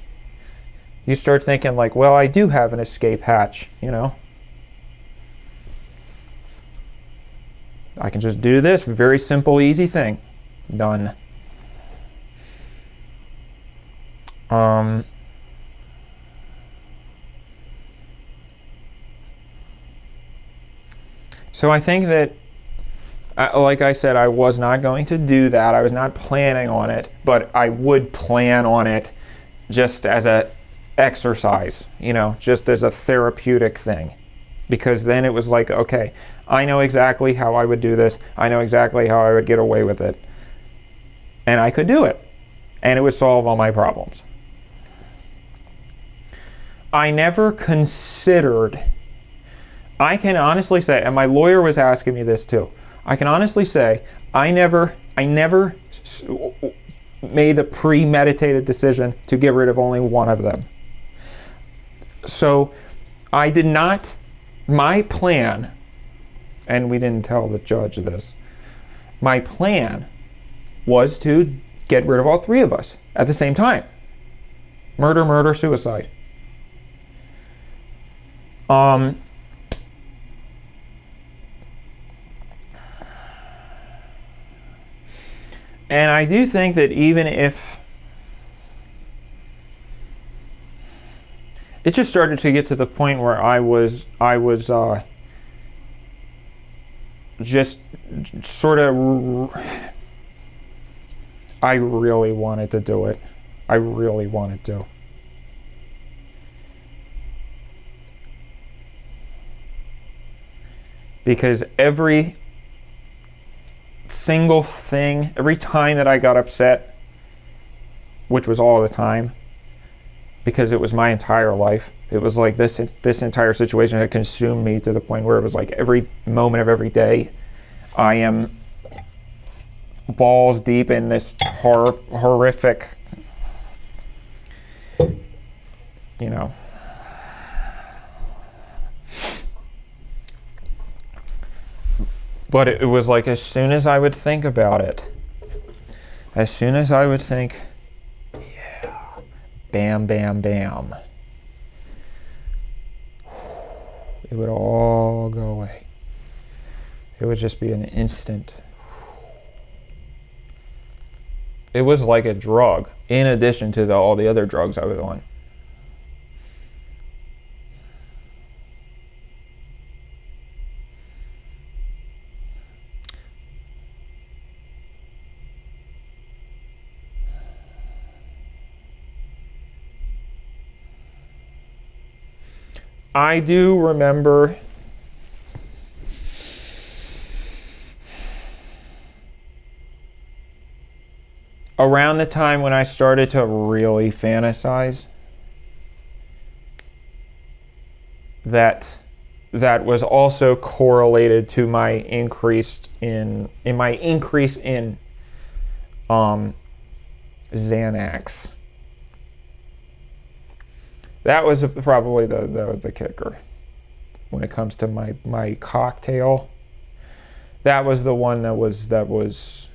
You start thinking like, well, I do have an escape hatch, you know? I can just do this, very simple, easy thing. Done. So I think that, like I said, I was not going to do that. I was not planning on it, but I would plan on it just as a exercise, just as a therapeutic thing. Because then it was like, okay, I know exactly how I would do this. I know exactly how I would get away with it. And I could do it. And it would solve all my problems. I never considered, I can honestly say, and my lawyer was asking me this too, I can honestly say, I never made a premeditated decision to get rid of only one of them. So I did not, my plan, and we didn't tell the judge this, my plan was to get rid of all three of us at the same time. Murder, murder, suicide. And I do think that even if it just started to get to the point where I was just sort of, I really wanted to do it. I really wanted to. Because every single thing, every time that I got upset, which was all the time, because it was my entire life, it was like this entire situation had consumed me to the point where it was like every moment of every day, I am balls deep in this horrific, But it was like as soon as I would think about it, as soon as I would think, yeah, bam, bam, bam, it would all go away. It would just be an instant. It was like a drug, in addition to all the other drugs I was on. I do remember around the time when I started to really fantasize that was also correlated to my increase in Xanax. That was probably the kicker when it comes to my cocktail. That was the one that was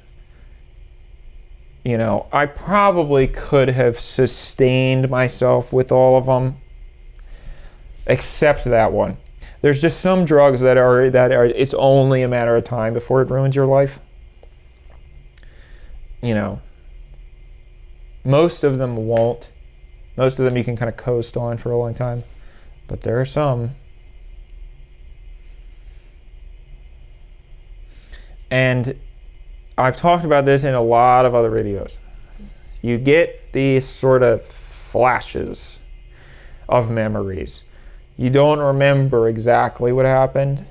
I probably could have sustained myself with all of them except that one. There's just some drugs that are it's only a matter of time before it ruins your life. Most of them won't. Most of them you can kind of coast on for a long time. But there are some. And I've talked about this in a lot of other videos. You get these sort of flashes of memories. You don't remember exactly what happened,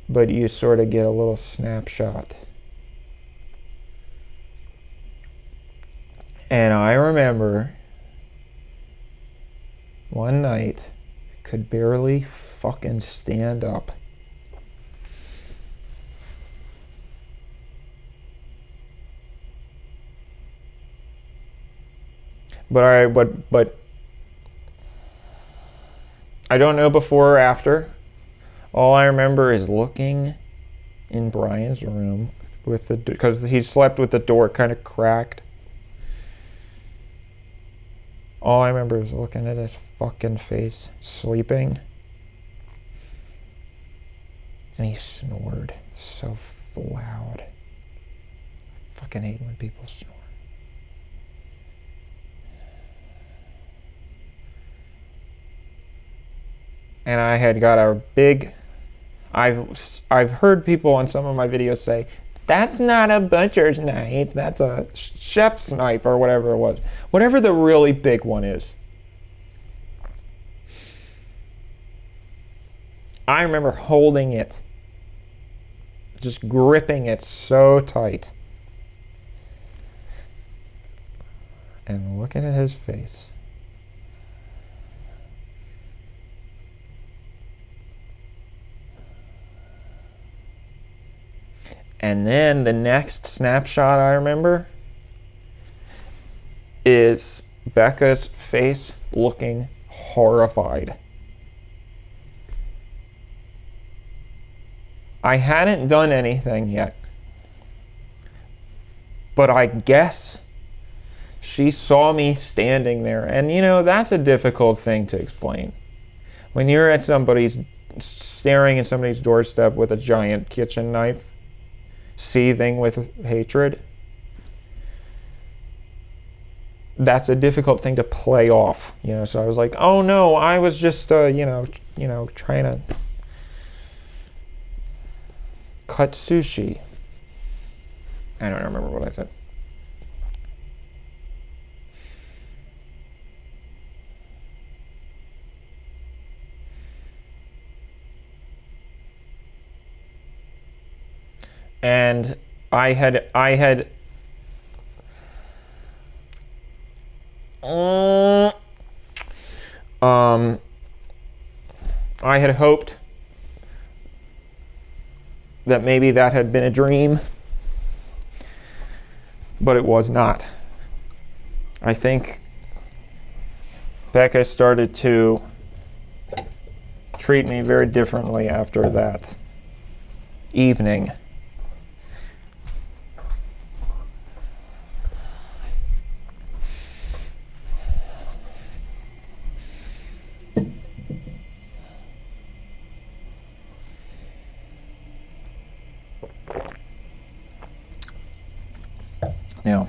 but you sort of get a little snapshot. And I remember one night, could barely fucking stand up. But I don't know before or after. All I remember is looking in Brian's room because he slept with the door kind of cracked. All I remember is looking at his fucking face, sleeping. And he snored so loud. I fucking hate when people snore. and I had got a big, I've heard people on some of my videos say, that's not a butcher's knife, that's a chef's knife, or whatever it was. Whatever the really big one is. I remember holding it, just gripping it so tight, and looking at his face. And then the next snapshot I remember is Becca's face looking horrified. I hadn't done anything yet, but I guess she saw me standing there. And you know, that's a difficult thing to explain. When you're at staring at somebody's doorstep with a giant kitchen knife, seething with hatred, that's a difficult thing to play off, you know. So I was like, oh no, I was just trying to cut sushi. I don't remember what I said. And I had hoped that maybe that had been a dream, but it was not. I think Becca started to treat me very differently after that evening. Now,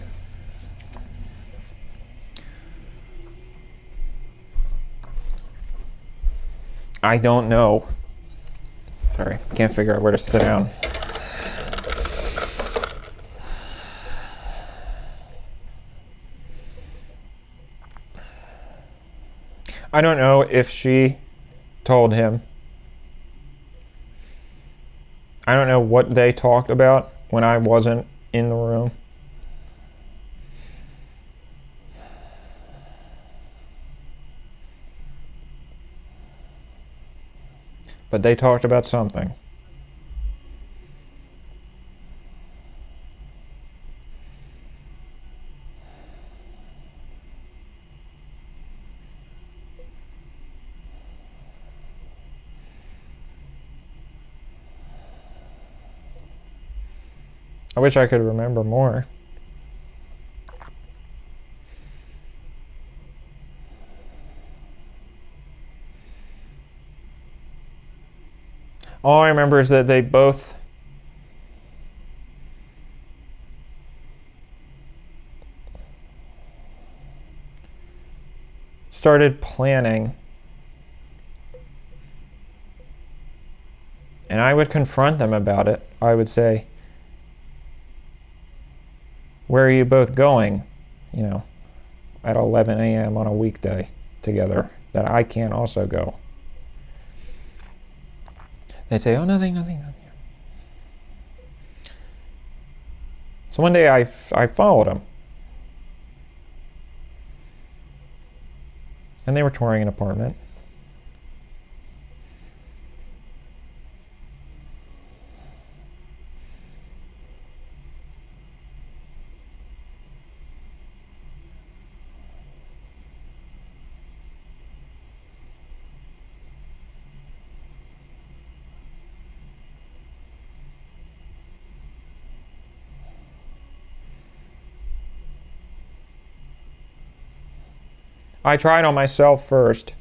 I don't know. Sorry, can't figure out where to sit down. I don't know if she told him. I don't know what they talked about when I wasn't in the room. But they talked about something. I wish I could remember more. All I remember is that they both started planning, and I would confront them about it. I would say, where are you both going, you know, at 11 a.m. on a weekday together that I can't also go? They'd say, oh, nothing. So one day I followed them. And they were touring an apartment. I tried on myself first,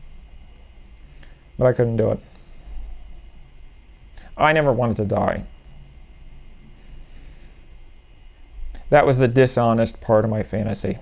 but I couldn't do it. I never wanted to die. That was the dishonest part of my fantasy.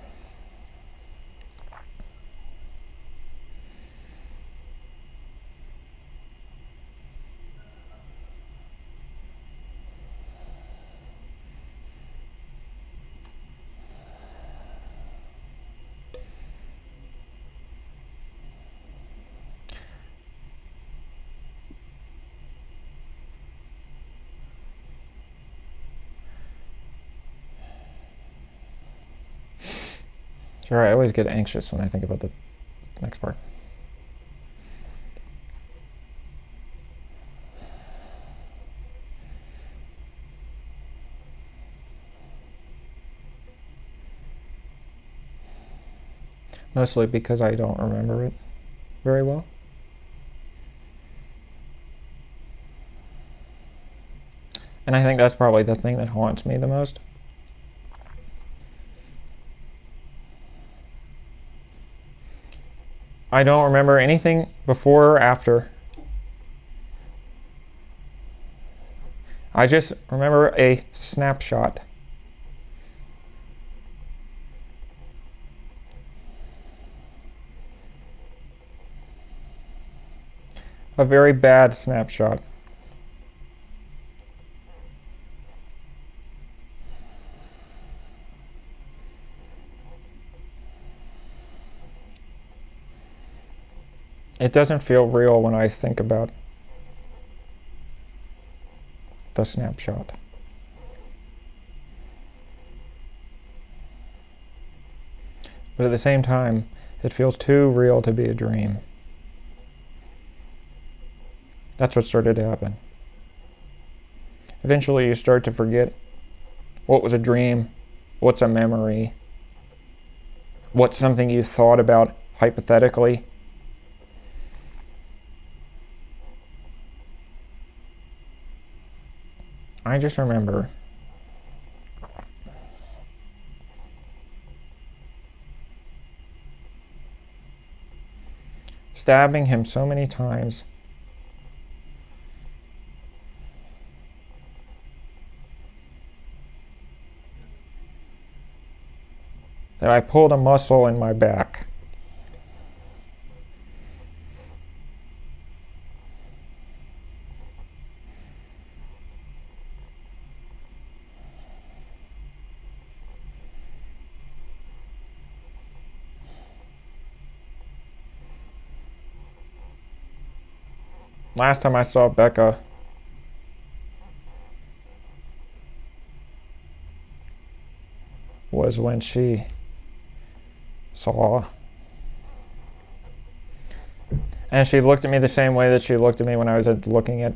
Sorry, I always get anxious when I think about the next part. Mostly because I don't remember it very well. And I think that's probably the thing that haunts me the most. I don't remember anything before or after. I just remember a snapshot. A very bad snapshot. It doesn't feel real when I think about the snapshot. But at the same time, it feels too real to be a dream. That's what started to happen. Eventually you start to forget what was a dream, what's a memory, what's something you thought about hypothetically. I just remember stabbing him so many times that I pulled a muscle in my back. Last time I saw Becca was when she saw, and she looked at me the same way that she looked at me when I was looking at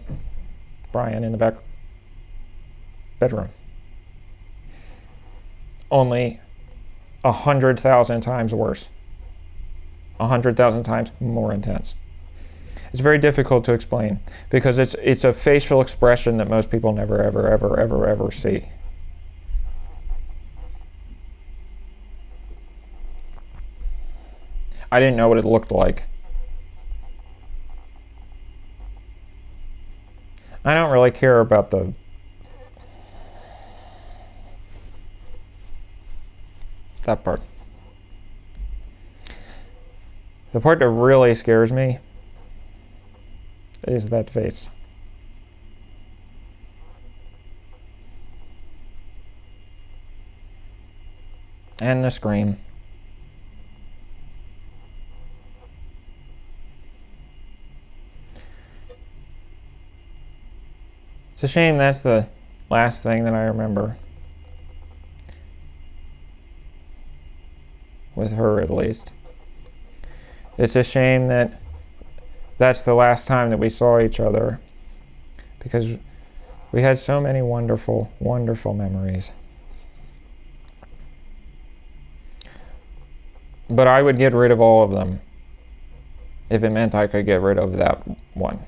Brian in the back bedroom. Only 100,000 times worse. 100,000 times more intense. It's very difficult to explain because it's a facial expression that most people never, ever, ever, ever, ever see. I didn't know what it looked like. I don't really care about that part. The part that really scares me is that face. And the scream. It's a shame that's the last thing that I remember. With her, at least. It's a shame that that's the last time that we saw each other, because we had so many wonderful, wonderful memories. But I would get rid of all of them if it meant I could get rid of that one.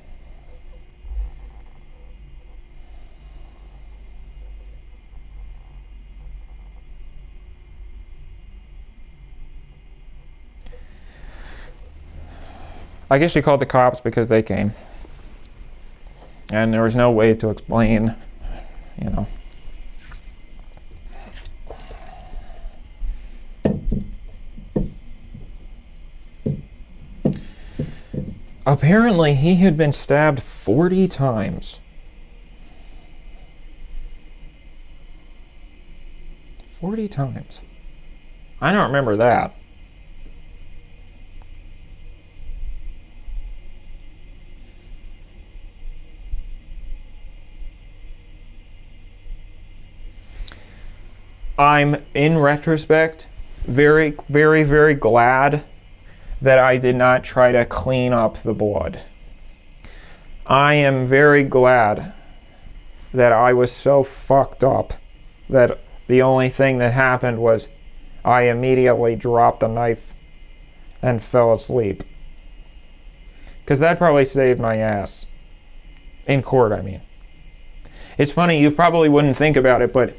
I guess you called the cops because they came. And there was no way to explain, you know. Apparently, he had been stabbed 40 times. 40 times. I don't remember that. I'm, in retrospect, very, very, very glad that I did not try to clean up the blood. I am very glad that I was so fucked up that the only thing that happened was I immediately dropped the knife and fell asleep. Because that probably saved my ass. In court, I mean. It's funny, you probably wouldn't think about it, but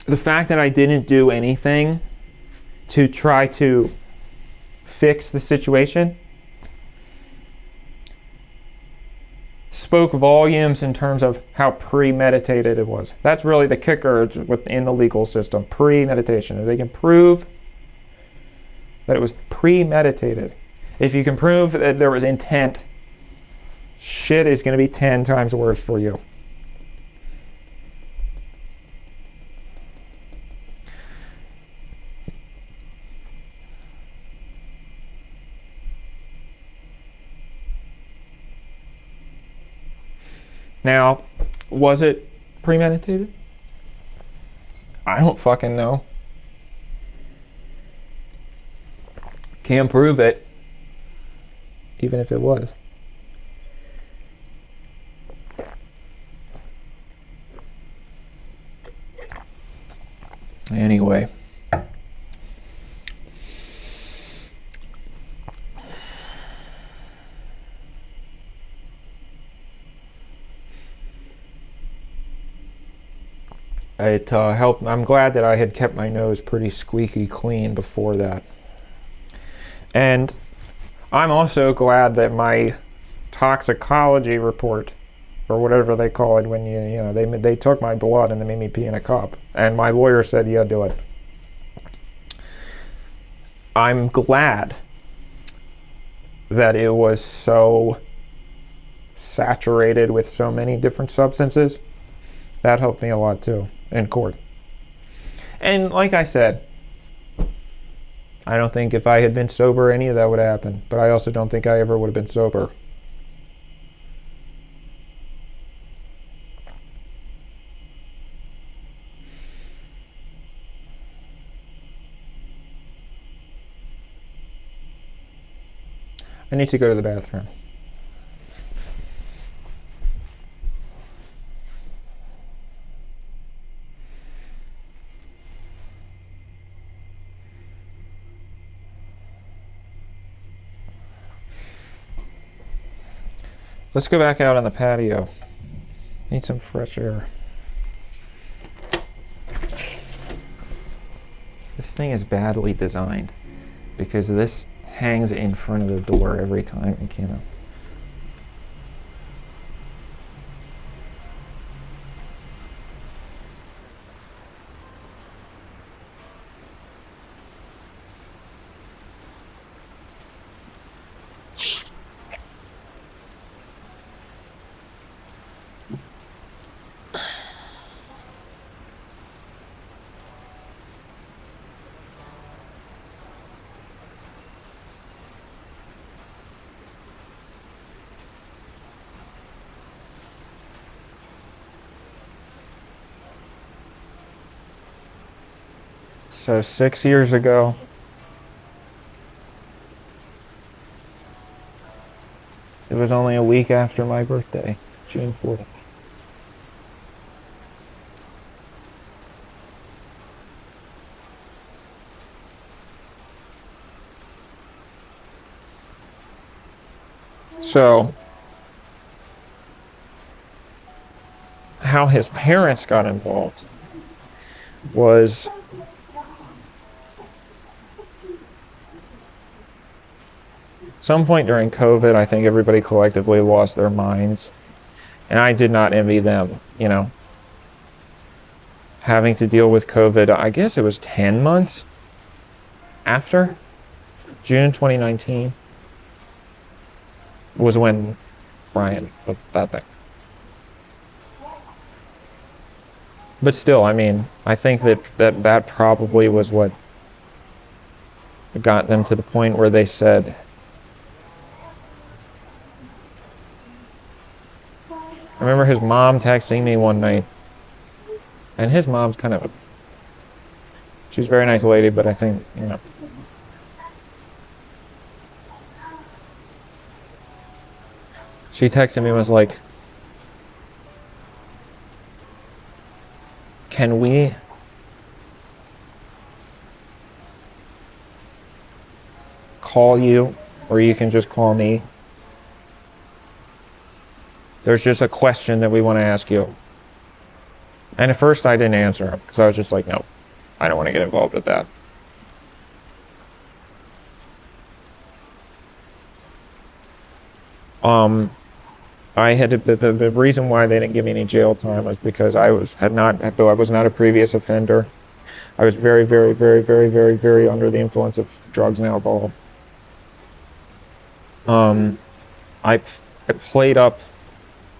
the fact that I didn't do anything to try to fix the situation spoke volumes in terms of how premeditated it was. That's really the kicker within the legal system, premeditation. If they can prove that it was premeditated, if you can prove that there was intent, shit is going to be 10 times worse for you. Now, was it premeditated? I don't fucking know. Can't prove it, even if it was. Anyway. It helped. I'm glad that I had kept my nose pretty squeaky clean before that. And I'm also glad that my toxicology report, or whatever they call it when they took my blood and they made me pee in a cup. And my lawyer said, yeah, do it. I'm glad that it was so saturated with so many different substances. That helped me a lot too in court. And like I said, I don't think if I had been sober any of that would happen. But I also don't think I ever would have been sober. I need to go to the bathroom. Let's go back out on the patio. Need some fresh air. This thing is badly designed because this hangs in front of the door every time, you know. So 6 years ago, it was only a week after my birthday, June 4th. So, how his parents got involved was some point during COVID, I think everybody collectively lost their minds. And I did not envy them, you know. Having to deal with COVID, I guess it was 10 months after June 2019 was when Brian, that thing. But still, I mean, I think that probably was what got them to the point where they said, I remember his mom texting me one night, and his mom's kind of She's a very nice lady, but I think, you know. She texted me and was like, can we call you, or you can just call me? There's just a question that we want to ask you. And at first I didn't answer him because I was just like, no, I don't want to get involved with that. I had to, the reason why they didn't give me any jail time was because I was not a previous offender. I was very, very, very, very, very, very under the influence of drugs and alcohol. I played up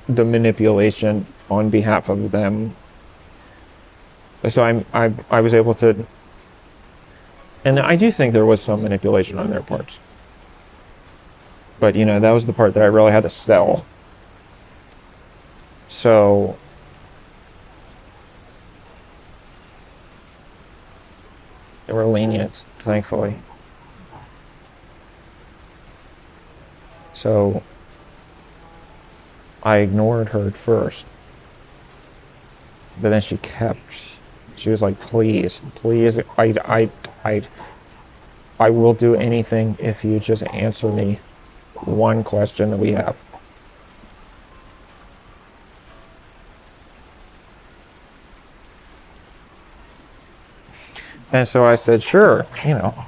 the manipulation on behalf of them. So I was able to, and I do think there was some manipulation on their parts. But, you know, that was the part that I really had to sell. So they were lenient, thankfully. So I ignored her at first. But then she was like, please, I will do anything if you just answer me one question that we have. And so I said, sure, you know.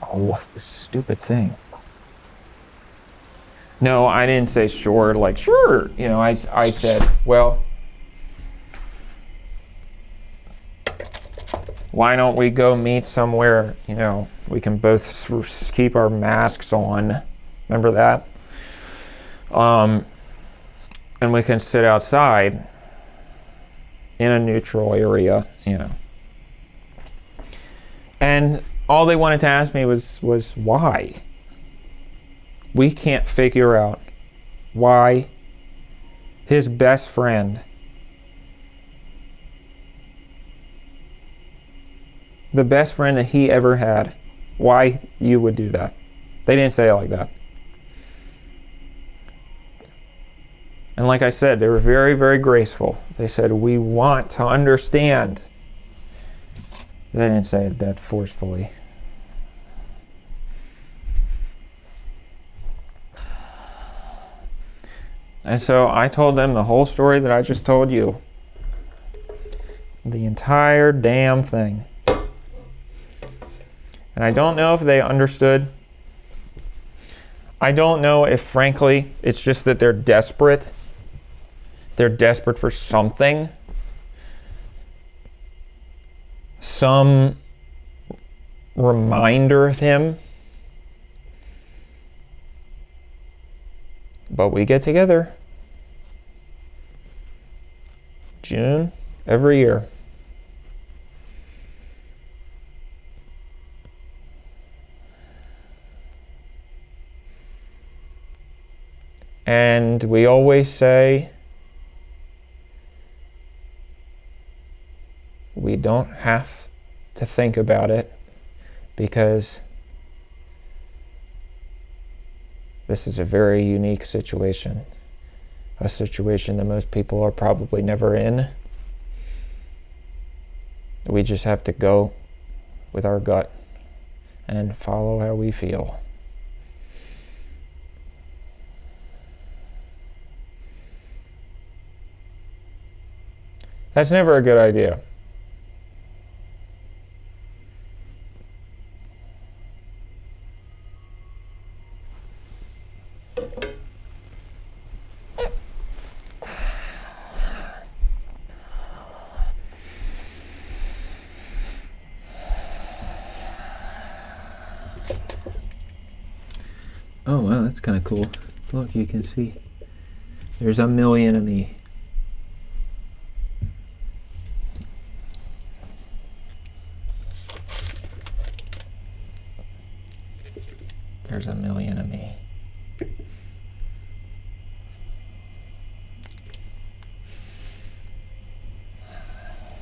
Oh, this stupid thing. No, I didn't say sure, like, sure. You know, I said, well, why don't we go meet somewhere, you know, we can both keep our masks on. Remember that? And we can sit outside in a neutral area, you know. And all they wanted to ask me was why? We can't figure out why his best friend, the best friend that he ever had, why you would do that. They didn't say it like that. And like I said, they were very, very graceful. They said, we want to understand. They didn't say it that forcefully. And so I told them the whole story that I just told you. The entire damn thing. And I don't know if they understood. I don't know if, frankly, it's just that they're desperate. They're desperate for something. Some reminder of him. But we get together. June, every year. And we always say, we don't have to think about it because this is a very unique situation. A situation that most people are probably never in. We just have to go with our gut and follow how we feel. That's never a good idea. Oh wow, that's kind of cool. Look, you can see there's a million of me. There's a million of me.